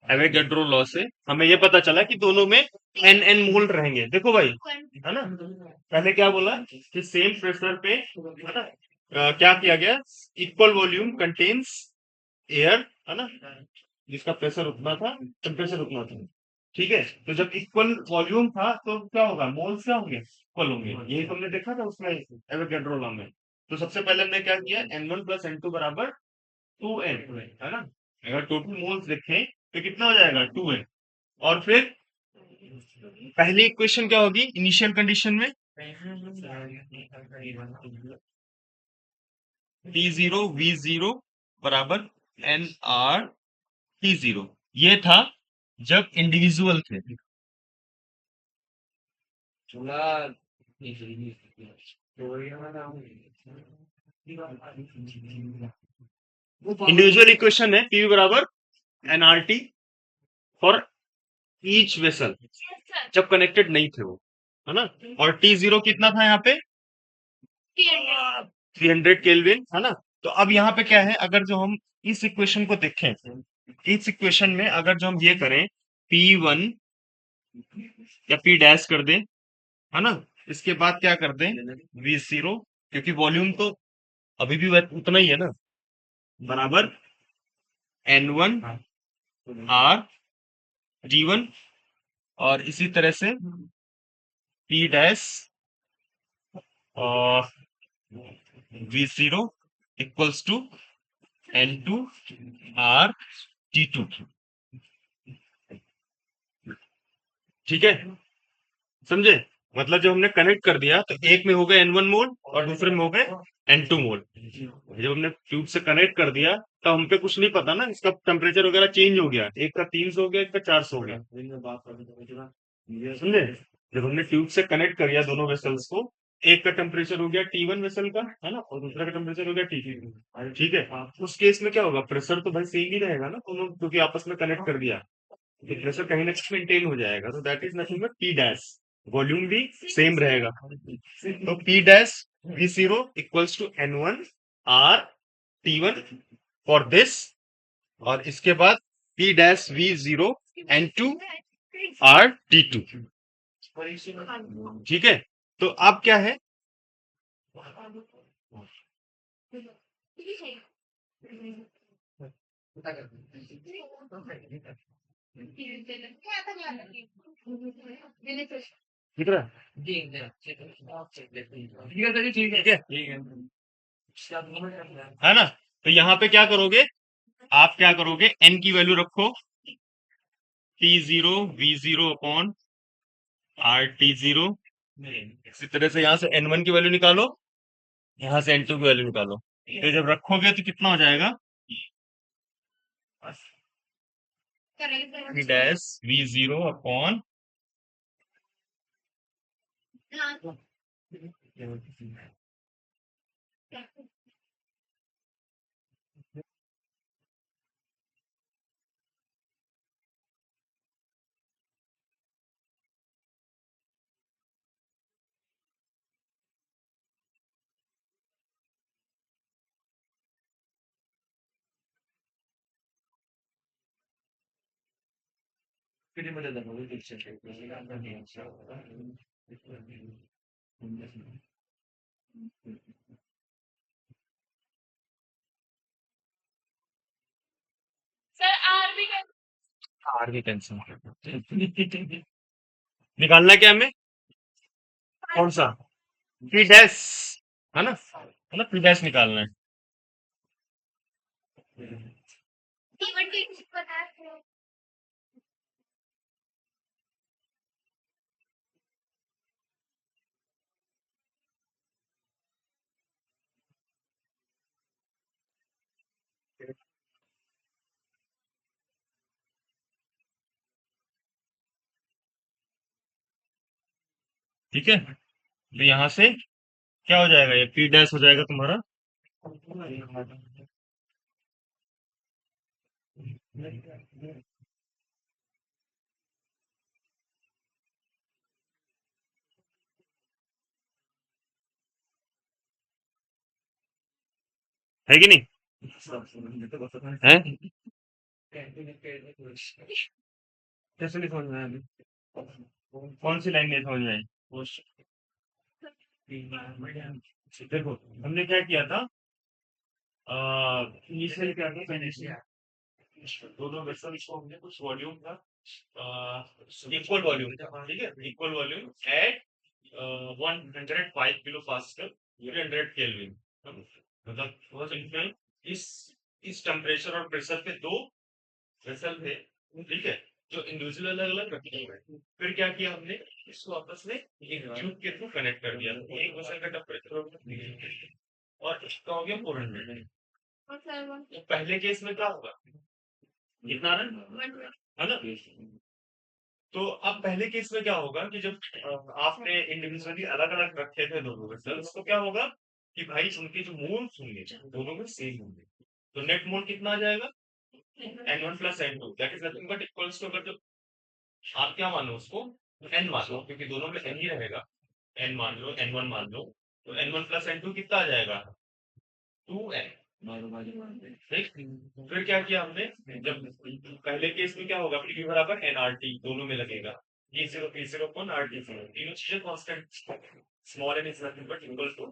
एवोगैड्रो लॉ से हमें ये पता चला कि दोनों में N मोल रहेंगे। देखो भाई, है ना, पहले क्या बोला कि सेम प्रेशर पे, है ना, क्या किया गया, इक्वल वॉल्यूम कंटेन्स एयर, है ना, जिसका प्रेशर उतना था, टेम्परेचर उतना था, ठीक है। तो जब इक्वल वॉल्यूम था तो क्या होगा, मोल्स क्या होंगे, इक्वल होंगे, यही तुमने देखा था उसमें एवोगैड्रो लॉ में। तो सबसे पहले हमने क्या किया, N1 प्लस N2 बराबर 2N, है ना। अगर टोटल मोल्स देखें तो कितना हो जाएगा, 2N। और फिर पहली इक्वेशन क्या होगी इनिशियल कंडीशन में, T0 V0 बराबर NR T0, ये था जब इंडिविजुअल थे। इंडिविजुअल इक्वेशन है P बराबर NRT फॉर ईच वेसल, जब कनेक्टेड नहीं थे वो, है ना। और T0 कितना था यहाँ पे, 300 केल्विन, है ना। तो अब यहाँ पे क्या है, अगर जो हम इस इक्वेशन को देखें, इस इक्वेशन में अगर जो हम ये करें P1 या P डैश कर दें, है ना, इसके बाद क्या कर दें V0, क्योंकि वॉल्यूम तो अभी भी उतना ही है ना, बराबर N1 R G1, और इसी तरह से P डैश और V0 equals to N2 R T2, ठीक है, समझे। मतलब जब हमने कनेक्ट कर दिया तो एक में हो गए N1 मोल और दूसरे में हो गए N2 मोल। जब हमने ट्यूब से कनेक्ट कर दिया तो हम पे कुछ नहीं पता ना, इसका टेम्परेचर वगैरह चेंज हो गया, एक का 300 हो गया, एक का 400 हो गया, समझे? जब हमने ट्यूब से कनेक्ट कर दिया दोनों वेसल्स को, एक का टेम्परेचर हो गया T1 वेसल का, है ना, और दूसरा का टेम्परेचर हो गया T2, ठीक है। उस केस में क्या होगा, प्रेशर तो भाई सेम ही रहेगा ना दोनों, क्योंकि आपस में कनेक्ट कर दिया, तो प्रेशर कहीं ना कहीं मेंटेन हो जाएगा, तो that is nothing but P dash, volume भी सेम रहेगा। तो P dash V0 equals to N1 R T1 for this, और इसके बाद P dash V0 N2 R T2, ठीक है। तो अब क्या है, दिख रहा है, ठीक है, है ना। तो यहाँ पे क्या करोगे, आप क्या करोगे, N की वैल्यू रखो T0 V0 upon R T0, इसी तरह से यहाँ से N1 की वैल्यू निकालो, यहाँ से N2 की वैल्यू निकालो, तो जब रखोगे तो कितना हो जाएगा, P dash V0 upon, sir R भी कर आर भी कैंसिल निकालना है क्या हमें, कौन सा, P डैश, है ना, P डैश निकालना है, बता ठीक है। तो यहाँ से क्या हो जाएगा, ये P डैश हो जाएगा तुम्हारा, है कि नहीं, है, कैसे नहीं समझ में आया अभी? कौन सी लाइन नहीं समझ में आई, देखो हमने क्या किया था, इनिशियल क्या था, पहले से दोनों वेसल्स को हमने कुछ वॉल्यूम था, इक्वल वॉल्यूम, ठीक है, equal volume at 105 kilo pascal 300 kelvin, मतलब बहुत सिंपल, इस इस टेम्परेचर और प्रेशर पे दो वेसल थे, ठीक है, जो इंडिविजुअल अलग अलग रखे हुए हैं। फिर क्या किया हमने, इसको आपस में एक ट्यूब के थ्रू कनेक्ट कर दिया, एक वेसल का टेम्परेचर हो गया 300 और इसका हो गया 400। तो पहले केस में क्या होगा, कितना रहा, है ना। तो अब पहले केस में क्या होगा कि जब आपने इंडिविजुअली अलग अलग रखे थे दोनों वेसल्स, तो क्या होगा कि भाई उनके जो मोल्स होंगे दोनों में सेम होंगे, तो नेट मोल कितना आ जाएगा, N1 plus N2, that is nothing but equals to, अगर जो आप क्या मानो उसको, N मान लो, क्योंकि दोनों में N ही रहेगा, N मान लो, N1 मान लो, तो N1 प्लस N2 कितना आ जाएगा, 2N, ठीक। फिर क्या किया हमने, जब पहले केस में क्या होगा, P बराबर NRT दोनों में लगेगा, P0 अपॉन RT0, तीनों चीजें constant, small n is nothing but equal to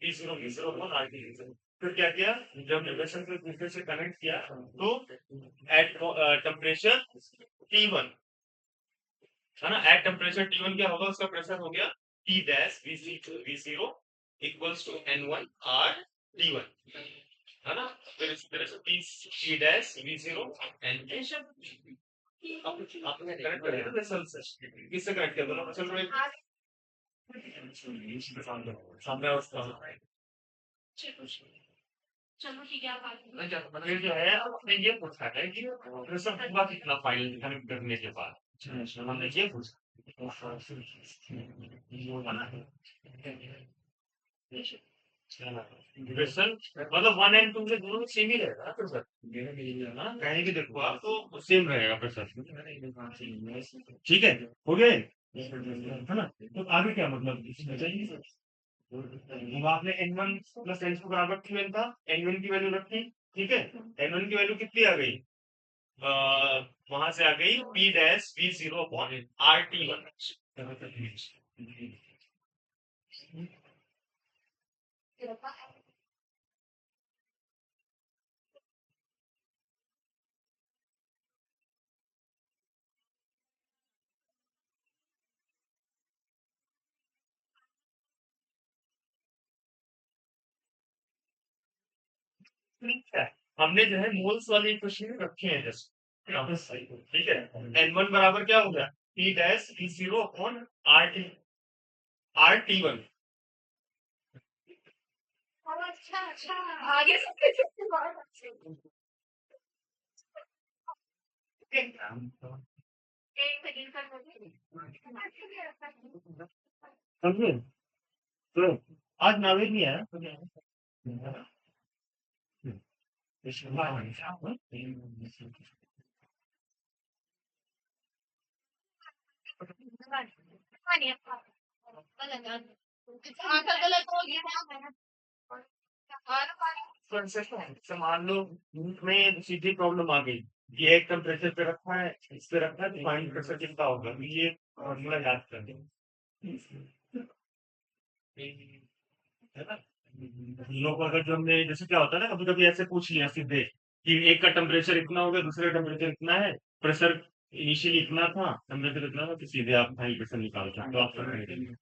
P0 upon RT0। फिर क्या किया, जब हमने वेसल को एक दूसरे से कनेक्ट किया, तो एट टेम्परेचर T1, है ना, एट टेम्परेचर T1 क्या होगा, उसका प्रेशर हो गया T dash V0 equals to N1 R T1, है ना। फिर इसी तरह से T डैश V0 N2, आपने कनेक्ट कर दिया वेसल से, किससे कनेक्ट किया, दोनों वेसल में चलो ठीक है, आप आगे। मतलब जो है आपने ये पूछा है कि प्रेशर होगा कितना फाइनल करने के बाद। हमने ये पूछा। वो बना है। प्रेशर मतलब 1 एंड 2 में दोनों सेम ही रहेगा प्रेशर। कहीं भी देखो आप तो सेम रहेगा प्रेशर। ठीक है, हो गए, है ना? तो आगे क्या मतलब इसमें चाहिए? अब आपने n1 प्लस n2 बराबर क्यू n था, n1 की वैल्यू रखी, ठीक है, n1 की वैल्यू कितनी आ गई? वहां से आ गई p dash v zero upon R T one. ठीक है, हमने जो है मोल्स वाले इक्वेशन रखे हैं जैसे, ठीक है, n1 बराबर क्या हो गया? p dash v zero upon R T one. अच्छा अच्छा, आगे एक सेकंड समझे? तो आज नावेद नहीं आया। गलत हो गया। मान लो में सीधी प्रॉब्लम आ गई, ये एक टेम्परेचर पे रखा है, इस पे रखा है, तो फाइनल प्रेशर कितना होगा? ये फॉर्मूला याद कर दें, है ना? तीनों को अगर जो हमने जैसे क्या होता है ना, कभी कभी ऐसे पूछ लिया सीधे कि एक का टेम्परेचर इतना हो गया, दूसरे का टेम्परेचर इतना है, प्रेशर इनिशियली इतना था, टेम्परेचर इतना था, तो सीधे आप फाइनल प्रेशर निकाल सकते हो, आप कर लेंगे।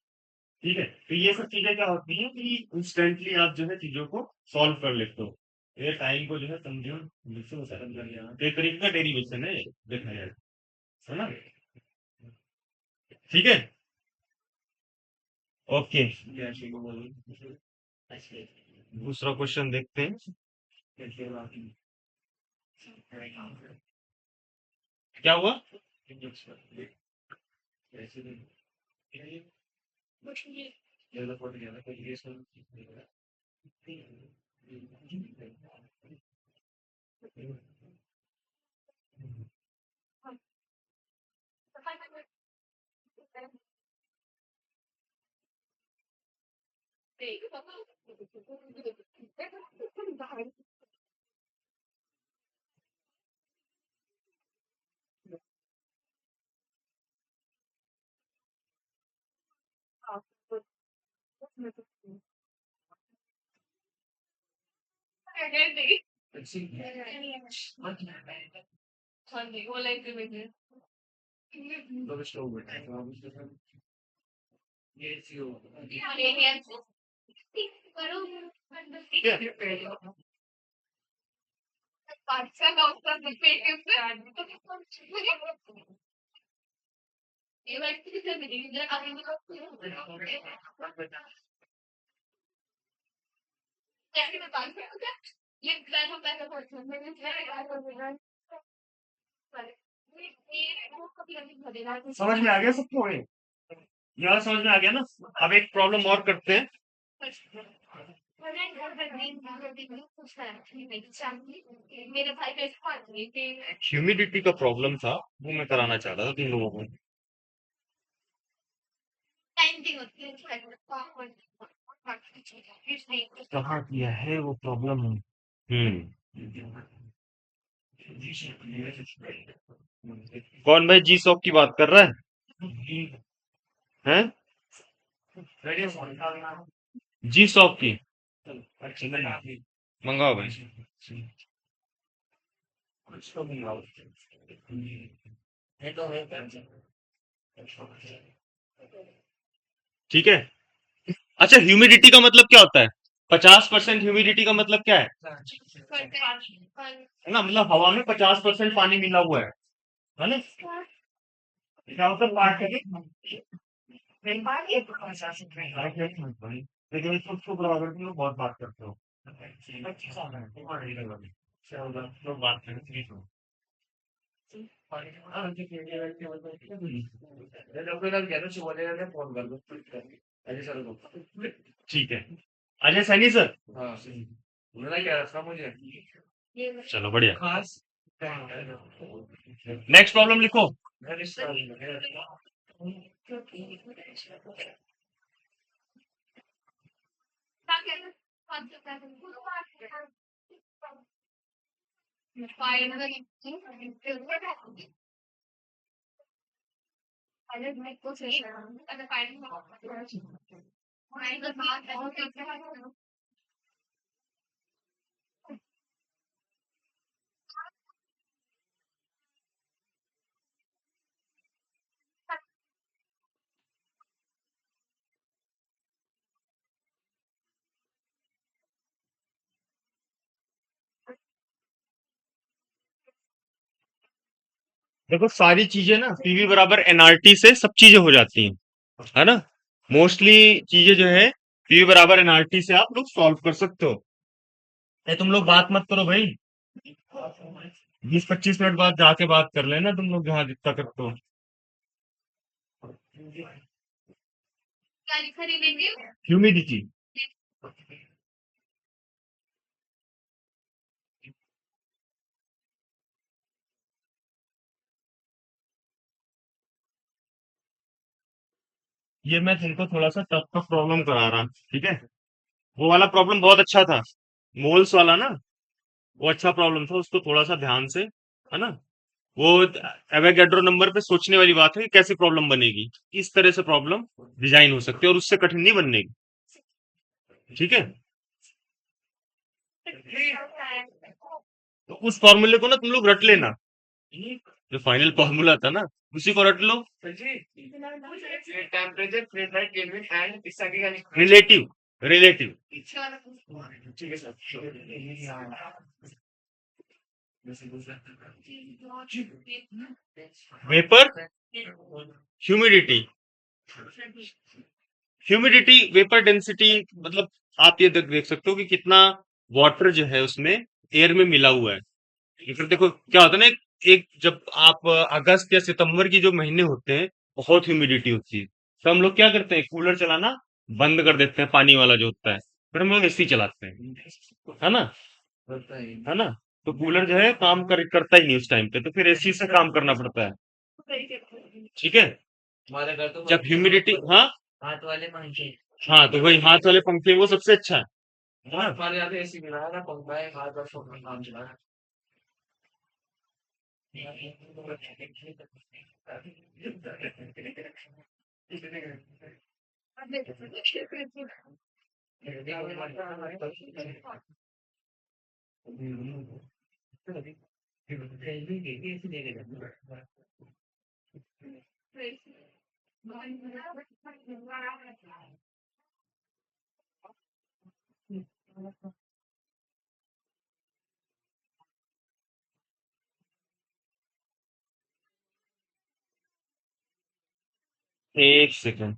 ठीक है, तो ये सब चीजें क्या होती हैं कि इंस्टेंटली आप जो है चीजों को सॉल्व कर लेते हो, ये टाइम को जो है समझो, जिससे वो सेटल कर लिया, तो एक तरीके का डेरिवेशन है ये, देखा जाए, है ना? ठीक है, ओके, दूसरा क्वेश्चन देखते हैं। क्या हुआ? हाँ जी, वो लाइक अच्छा समझ में आ गया सबको? यहाँ समझ में आ गया ना? अब एक प्रॉब्लम और करते हैं। ह्यूमिडिटी का प्रॉब्लम था, वो मैं कराना चाह रहा था तुम लोगों को। कहाँ किया है वो प्रॉब्लम? कौन भाई जी शॉप की बात कर रहा है? हैं? जी शॉप की मंगाओ भाई। ठीक है, अच्छा ह्यूमिडिटी का मतलब क्या होता है? 50% ह्यूमिडिटी का मतलब क्या है ना? मतलब हवा में 50% पानी मिला हुआ है ना? क्या होता है? पार्टिकल लेकिन इसको बराबर तुम लोग बहुत बात करते हो। लोग बात करते हैं। ठीक है। अजय सैनी सर। चलो बढ़िया। नेक्स्ट प्रॉब्लम लिखो। देखो सारी चीजें ना पीवी बराबर एनआरटी से सब चीजें हो जाती हैं, है ना। मोस्टली चीजें जो है पीवी बराबर एनआरटी से आप लोग सॉल्व कर सकते हो। तुम लोग बात मत करो भाई। 20-25 मिनट बाद जाके बात कर लेना तुम लोग जहाँ जितना करते हो। ह्यूमिडिटी। ये मैं तुमको थोड़ा सा टफ टफ प्रॉब्लम करा रहा, ठीक है। वो वाला प्रॉब्लम बहुत अच्छा था, मोल्स वाला ना, वो अच्छा प्रॉब्लम था, उसको थोड़ा सा ध्यान से, है ना। वो एवोगैड्रो नंबर पे सोचने वाली बात है कि कैसी प्रॉब्लम बनेगी, किस तरह से प्रॉब्लम डिजाइन हो सकती है और उससे कठिन नहीं बनेगी, ठीक है। तो उस फॉर्मूले को ना तुम लोग रट लेना, जो फाइनल फॉर्मूला था ना उसी को रट लो। Relative, relative. Vapour, humidity. Humidity vapour density, मतलब आप ये देख सकते हो कि कितना वाटर जो है उसमें एयर में मिला हुआ है। लेकिन देखो क्या होता है ना, एक जब आप अगस्त या सितंबर की जो महीने होते हैं बहुत ह्यूमिडिटी होती है, तो हम लोग क्या करते हैं, कूलर चलाना बंद कर देते हैं, पानी वाला जो होता है, फिर हम लोग एसी चलाते हैं, है ना, है ना। तो कूलर जो है करता ही नहीं उस टाइम पे, तो फिर एसी से काम करना पड़ता है, ठीक है। जब ह्यूमिडिटी, हाँ, हाँ तो वही हाथ वाले पंखे वो सबसे अच्छा है, हाँ। एक सेकंड।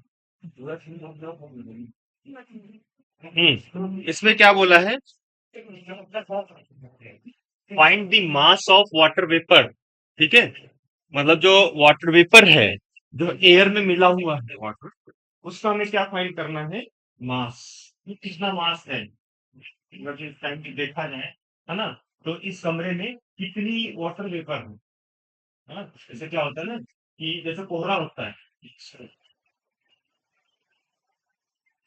इसमें क्या बोला है, find the mass of water vapour, ठीक है। मतलब जो वाटर वेपर है, जो एयर में मिला हुआ है वाटर, उसका हमें क्या फाइंड करना है, मास। ये कितना मास है, अगर जिस टाइम की देखा जाए, है ना। तो इस कमरे में कितनी वाटर वेपर है ना। जैसे क्या होता है ना कि जैसे कोहरा होता है,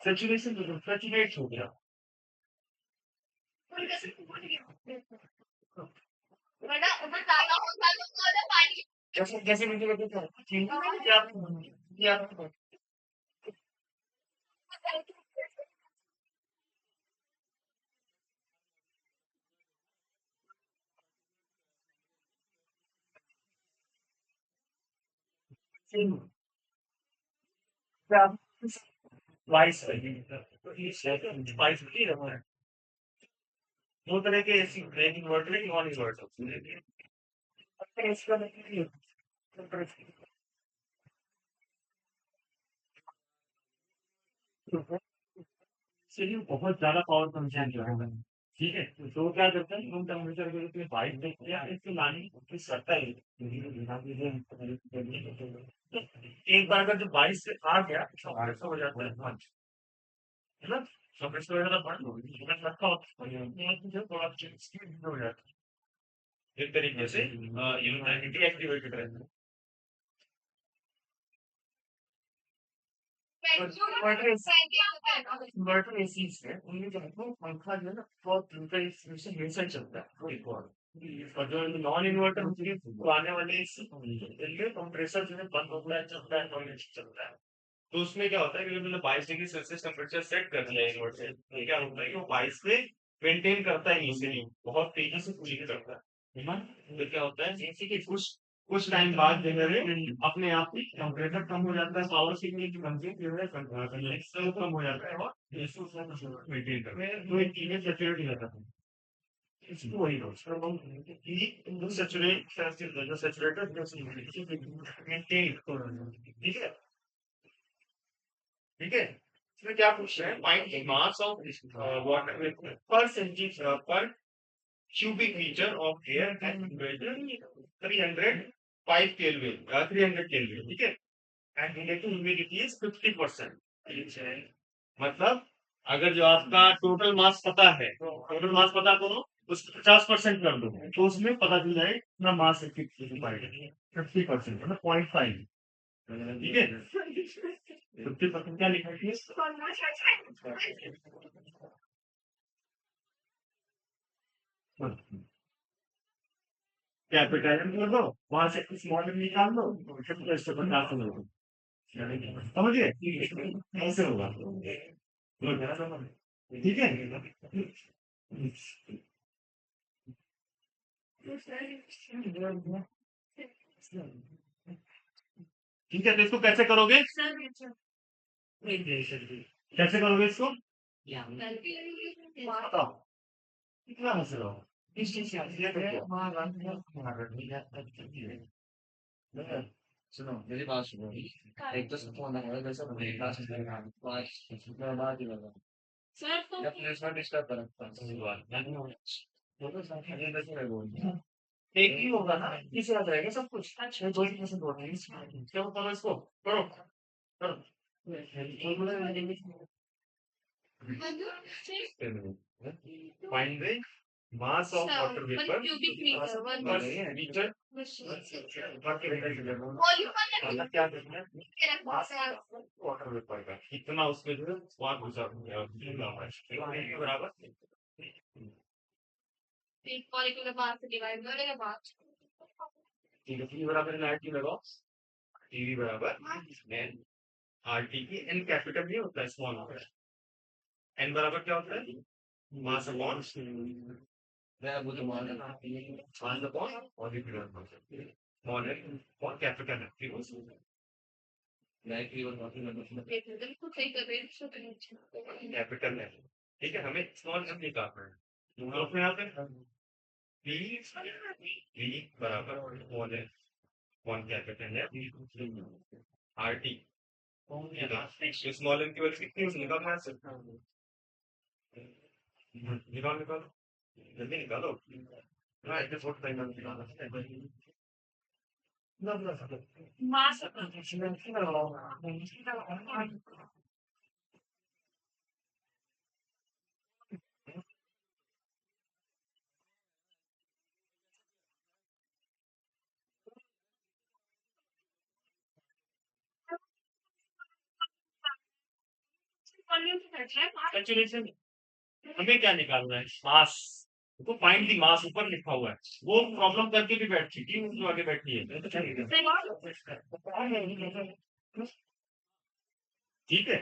सेचुरेशन सेचुरेट हो गया। कैसे कैसे मुझे लगता है क्या क्या वाइस तो ये वाइस नहीं रहा है। दो तरह के एसी एक इन्वर्टर है, नॉन इन्वर्टर। इसका चलिए बहुत ज़्यादा पावर कंज्यूम कर रहा है। ठीक है? तो वो क्या करता है रूम टेम्परेचर को लेके 22 तक या इसको लाने की कोशिश करता है। एक बार अगर जो 22 से आ गया तो ऐसा हो जाता है मंच, है ना? टेम्परेचर वगैरह बंद हो गई, अगर रखा होता है तो थोड़ा स्पीड हो जाता है। एक तरीके से ये होता है कि डीएक्टिवेटेड रहता है। इन्वर्टर एसीज है उनमें जो है वो पंखा जो है ना बहुत उनका इसमें हमेशा चलता है एक और जो नॉन इन्वर्टर होती है तो आने वाले इनके कंप्रेसर जो है बंद होता है चलता है नॉन एसी चलता है। तो उसमें क्या होता है कि मैंने 22 डिग्री सेल्सियस टेम्परेचर सेट कर दिया है इन्वर्टर तो क्या होता है कि वो 22 पे मेंटेन करता है इजीली बहुत तेजी से कूलिंग करता है ना। तो क्या होता है जैसे कि कुछ टाइम बाद जो है वो अपने आप ही टेम्परेचर कम हो जाता है पावर सिग्नल की कंज्यूम जो है कंडेंसर कम हो जाता है और मेंटेन करता है तो एक चीजें सेचुरेट हो जाता है। इसको वही सैचुरेटेड मेंटेन ठीक है। ठीक है इसमें क्या पूछ रहे हैं find the mass of water vapour पर सेंटीमीटर पर cubic meter of air at temperature 305 Kelvin 300 Kelvin ठीक है and relative humidity is 50%। मतलब अगर जो आपका टोटल मास पता है टोटल मास पता करो उसको 50% कर दो तो उसमें पता चल जाए कितना मास है 50% मतलब 0.5 ठीक है 50% क्या लिखा है कैपिटल कर दो वहां से स्मॉल निकाल दो फिर इससे 50 ले दो समझिए ऐसे होगा ठीक है ठीक है तो इसको कैसे करोगे कैसे करोगे इसको बताओ कितना हंस रहे हो इस चीज सुनो मेरी बात सुनो एक तो सबको आना है वैसे मेरी क्लास में पाँच बाद ही लगा या प्लेसमेंट डिस्टर्ब कर रखता है वो तो ये वैसे मैं बोल रहा हूँ। एक ही होगा ना किसी याद रहेगा सब कुछ अच्छा दो ही परसेंट होगा क्या करो इसको करो करो find the mass of water vapour meter मतलब क्या करना है मास वाटर वेपर का इतना उसमें जो है स्वाद घुसा बराबर ठीक है टी बराबर एन आर टी लगाओ टीवी बराबर एन आर टी की एन कैपिटल नहीं होता है स्मॉल होता है एन बराबर क्या होता है मास अपॉन मैं वो तो मान मास अपॉन और स्मॉल एन और कैपिटल है कैपिटल है ठीक है हमें स्मॉल एम निकालना है तो अपने यहाँ पे बी बराबर स्मॉल एन वन कैपिटल है आर टी स्मॉल एन की वजह से कितनी निकालना है निकाल निकालो जल्दी निकालो हाँ इतने छोटे टाइम में निकालना मास सैचुरेशन हमें क्या निकालना है मास तो फाइंड दी मास ऊपर लिखा हुआ है वो प्रॉब्लम करके भी बैठी थी जो आगे बैठी है ठीक है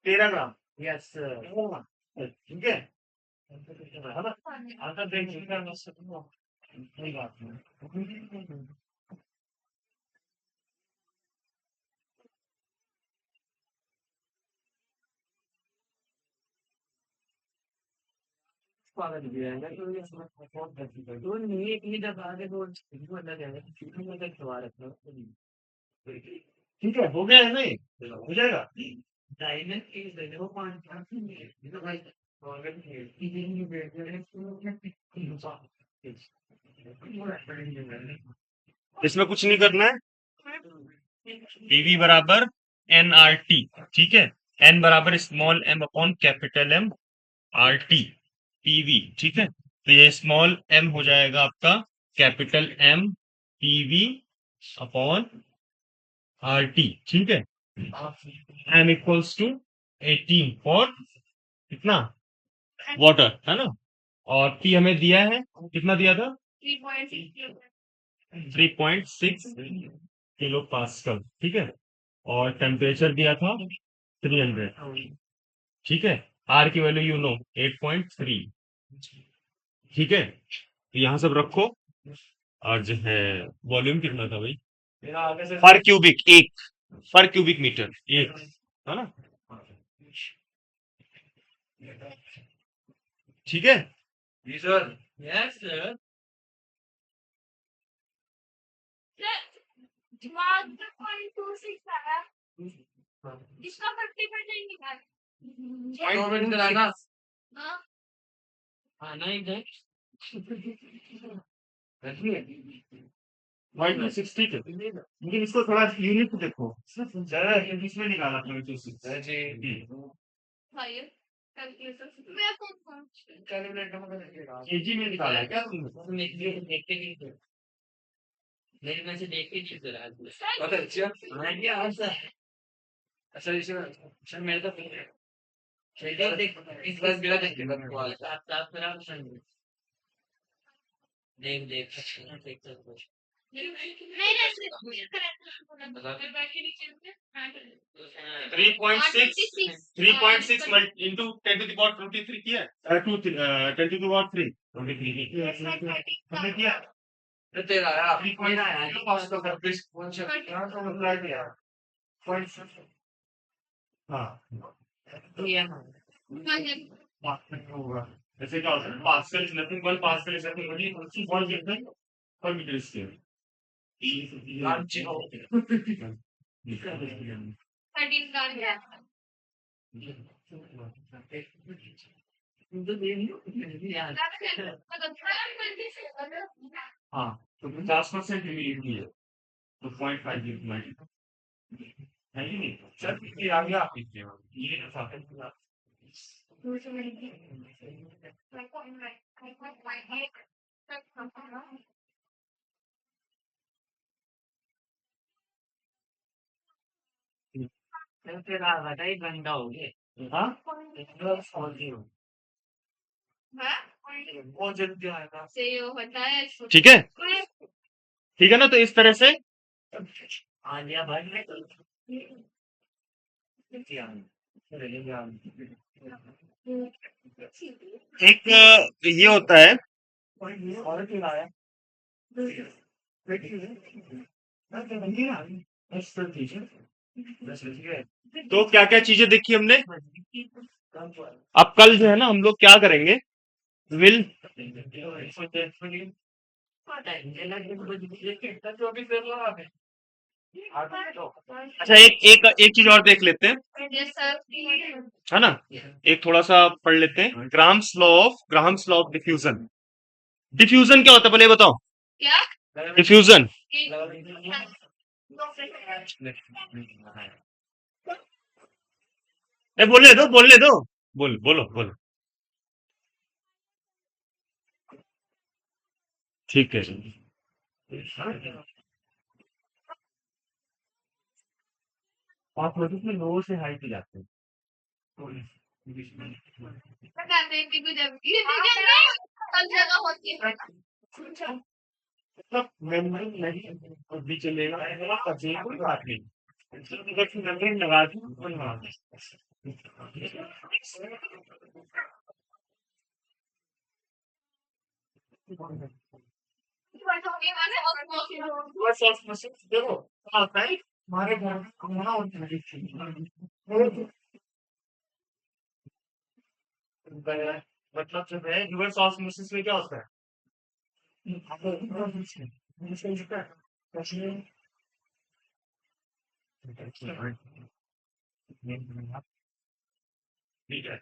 तेरह ग्राम यस ठीक है आंसर देख कोई बात नहीं पागल दिया है तो ये समझ बहुत गलती कर दो नहीं एक ही दबा के दो बंदा कह रहा है कि मैं तक खवा रखना ठीक है हो गया है नहीं हो जाएगा डायमंड की जगह वो 5 ये तो भाई अगर ये बैठ गए इसमें कुछ नहीं करना है। पीवी बराबर एन आर टी, ठीक है। एन बराबर small M upon capital M R T, PV, ठीक है। तो ये स्मॉल एम हो जाएगा आपका capital M PV upon R T, ठीक है। एम इक्वल्स टू 18 फॉर कितना वाटर, है ना। और पी हमें दिया है, कितना दिया था 3.6 किलो पास्कल, ठीक है। और टेम्परेचर दिया था 300, ठीक है। आर की वैल्यू यू नो 8.3, ठीक है। तो यहाँ सब रखो और जो है वॉल्यूम कितना था भाई पर क्यूबिक, एक पर क्यूबिक मीटर एक, है ना, ठीक है। जी सर यस सर दिमाग का 0.26 आया इसका 50% निकाल गवर्नमेंट कराना हाँ आना ही है वाइट में 60 थे लेकिन इसको थोड़ा यूनिक देखो ज्यादा इसमें निकाला था जी भाई कैलकुलेटर मैं कौन केजी में निकाला है क्या तुमने देखते नहीं थे मेरे में से देख के चीज जरा पता है अच्छा हाँ क्या ऐसा अच्छा सर मेरे तो चलिए देख इस बार मेरा देखते आप मेरा देख देख देख सकते नहीं नहीं फिर बाकी नीचे 3.6 3.6 इंटू 10 टू द पावर 23 किया है 10 टू द पावर 3 हमने किया तो तेरा यार मेरा यार ये पास तो कर प्लीज कौन सा तो अप्लाई किया पॉइंट हाँ ये होगा ऐसे क्या होता है pascal is nothing but pascal is nothing but one Newton पर मीटर स्क्वायर लांच हो 13 का गया हाँ तो 50% ह्यूमिडिटी है तो 0.5 ह्यूमिडिटी है ही नहीं सर ये आ गया ये था फिर आधा ही घंटा हो गया हाँ बहुत जल्दी आएगा से ये होता है ठीक है, ठीक है ना। तो इस तरह से आ गया भाई एक ये होता है, और क्यों आया तो क्या क्या चीजें देखी हमने। अब कल जो है ना हम लोग क्या करेंगे, विल अच्छा एक एक एक चीज और देख लेते हैं, है ना। एक थोड़ा सा पढ़ लेते हैं, Graham's law of diffusion. Diffusion क्या होता है पहले ये बताओ, क्या डिफ्यूजन। बोलने दो बोलो बोलो, ठीक है। आप लोग में लो से हाई पे जाते हैं बताते हैं कि गुजर हर जगह होती है मतलब मेमोरी नहीं कुछ भी चलेगा तभी कोई बात नहीं मेमोरी लगा दी बनवा बस आप मशीन देखो क्या होता है हमारे घर में खाना होता है मतलब जो है रिवर्स ऑस्मोसिस में क्या होता है? ठीक है।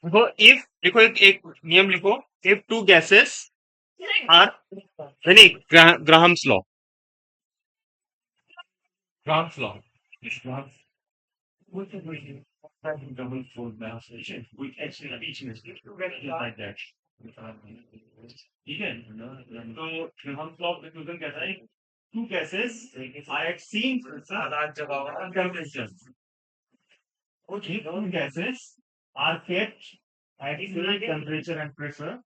देखो इफ देखो एक नियम लिखो, इफ टू गैसेस आर नहीं Graham's law, Graham's law double fold translation with extra features like that. ठीक है, तो हम प्लॉट डिफ्यूजन कहता है two gases are at same temperature, okay, two gases are kept at same temperature and pressure.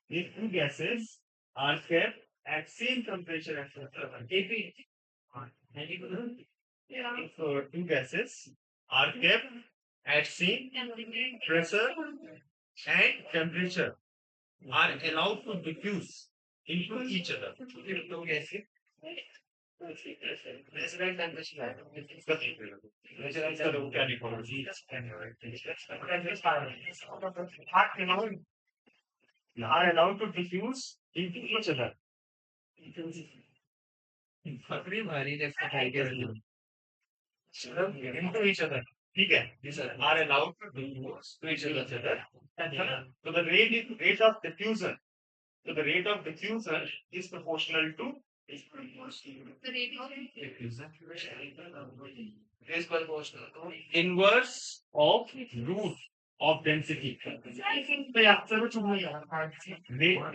If two gases are kept at same temperature and pressure, if two gases are kept at same pressure and temperature are allowed to diffuse into each other. Are allowed to diffuse into each other. Into each other. ठीक है, are allowed to diffuse to each other. So the rate of diffusion. So the rate of diffusion is proportional to the rate of diffusion is proportional to inverse of root of density.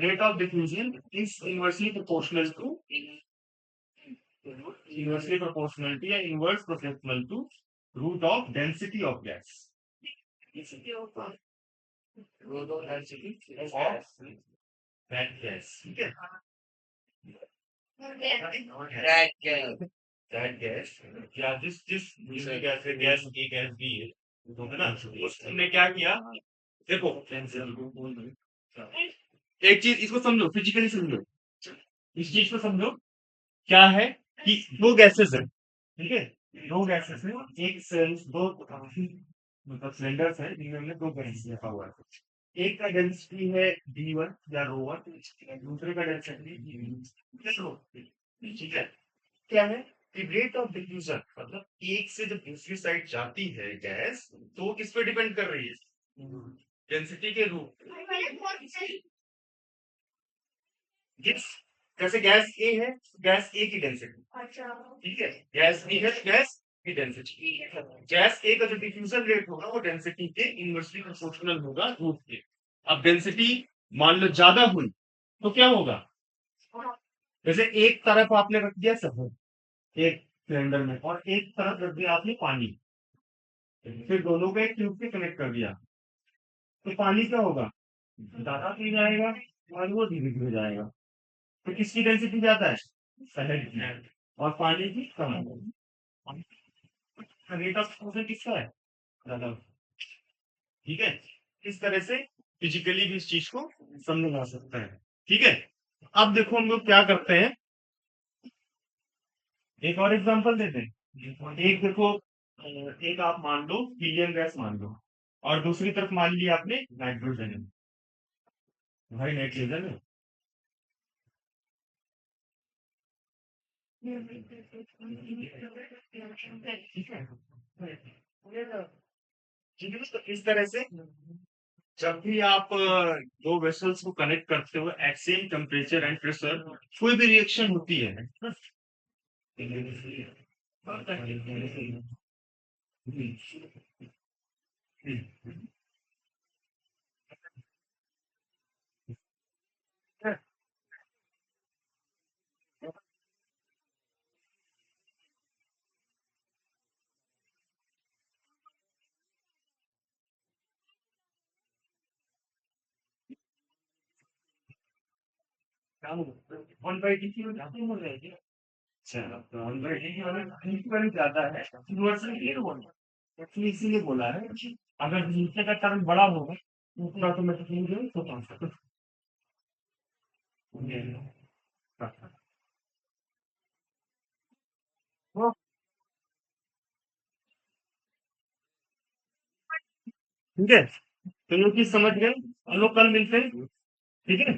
Rate of diffusion is inversely proportional to या inverse proportional to root of density of gas. Root of density of that gas. ठीक है? That gas या जिस gas है, gas ए gas B है, है ना, उसने क्या किया, देखो एक चीज इसको समझो, फिजिकली समझो, इस चीज को समझो, क्या है कि दो गैसेस है, ठीक है, दो गैसेस है, एक सेल्स दो मतलब सिलेंडर्स है जिनमें हमने दो गैसेस रखा हुआ है, एक का डेंसिटी है D1 या ρ1, दूसरे का डेंसिटी रो, ठीक है, क्या है कि रेट ऑफ डिफ्यूजन मतलब एक से जब दूसरी साइड जाती है गैस तो वो किस पे डिपेंड कर रही है, डेंसिटी के रूप, जैसे गैस ए है, गैस ए की डेंसिटी, ठीक है, गैस बी है, गैस की डेंसिटी, गैस ए का जो डिफ्यूजन रेट होगा वो डेंसिटी के इनवर्सली प्रोपोर्शनल होगा रूट के। अब डेंसिटी मान लो ज्यादा हुई तो क्या होगा, जैसे एक तरफ आपने रख दिया सब एक सिलेंडर में और एक तरफ रख दिया आपने पानी, फिर दोनों को एक ट्यूब से कनेक्ट कर दिया, तो पानी क्या होगा, ज्यादा पी जाएगा और वो धीरे धीरे जाएगा, तो किसकी डेंसिटी ज्यादा है, शहर की, और पानी की कम है, रेट ऑफ फ्यूजन किसका है ज्यादा, ठीक है, इस तरह से फिजिकली भी इस चीज को समझा जा सकता है, ठीक है। अब देखो हम लोग क्या करते हैं, एक और एग्जांपल देते हैं, एक देखो एक आप मान लो हीलियम गैस मान लो और दूसरी तरफ मान लिया आपने नाइट्रोजन है, भाई नाइट्रोजन है, ठीक है, ठीक है, तो इस तरह से जब भी आप दो वेसल्स को कनेक्ट करते हो at same temperature and pressure, कोई भी रिएक्शन होती है, वन बाई डी की हो जाएगी, अच्छा, तो वन बाई डी की वाली ज्यादा है, यूनिवर्सल एयर बोला, एक्चुअली इसीलिए बोला है, अगर नीचे का टर्म बड़ा होगा ऊपर ऑटोमेटिकली जो छोटा होगा, ठीक है, तो लोग चीज समझ गए, हम लोग कल मिलते हैं, ठीक है।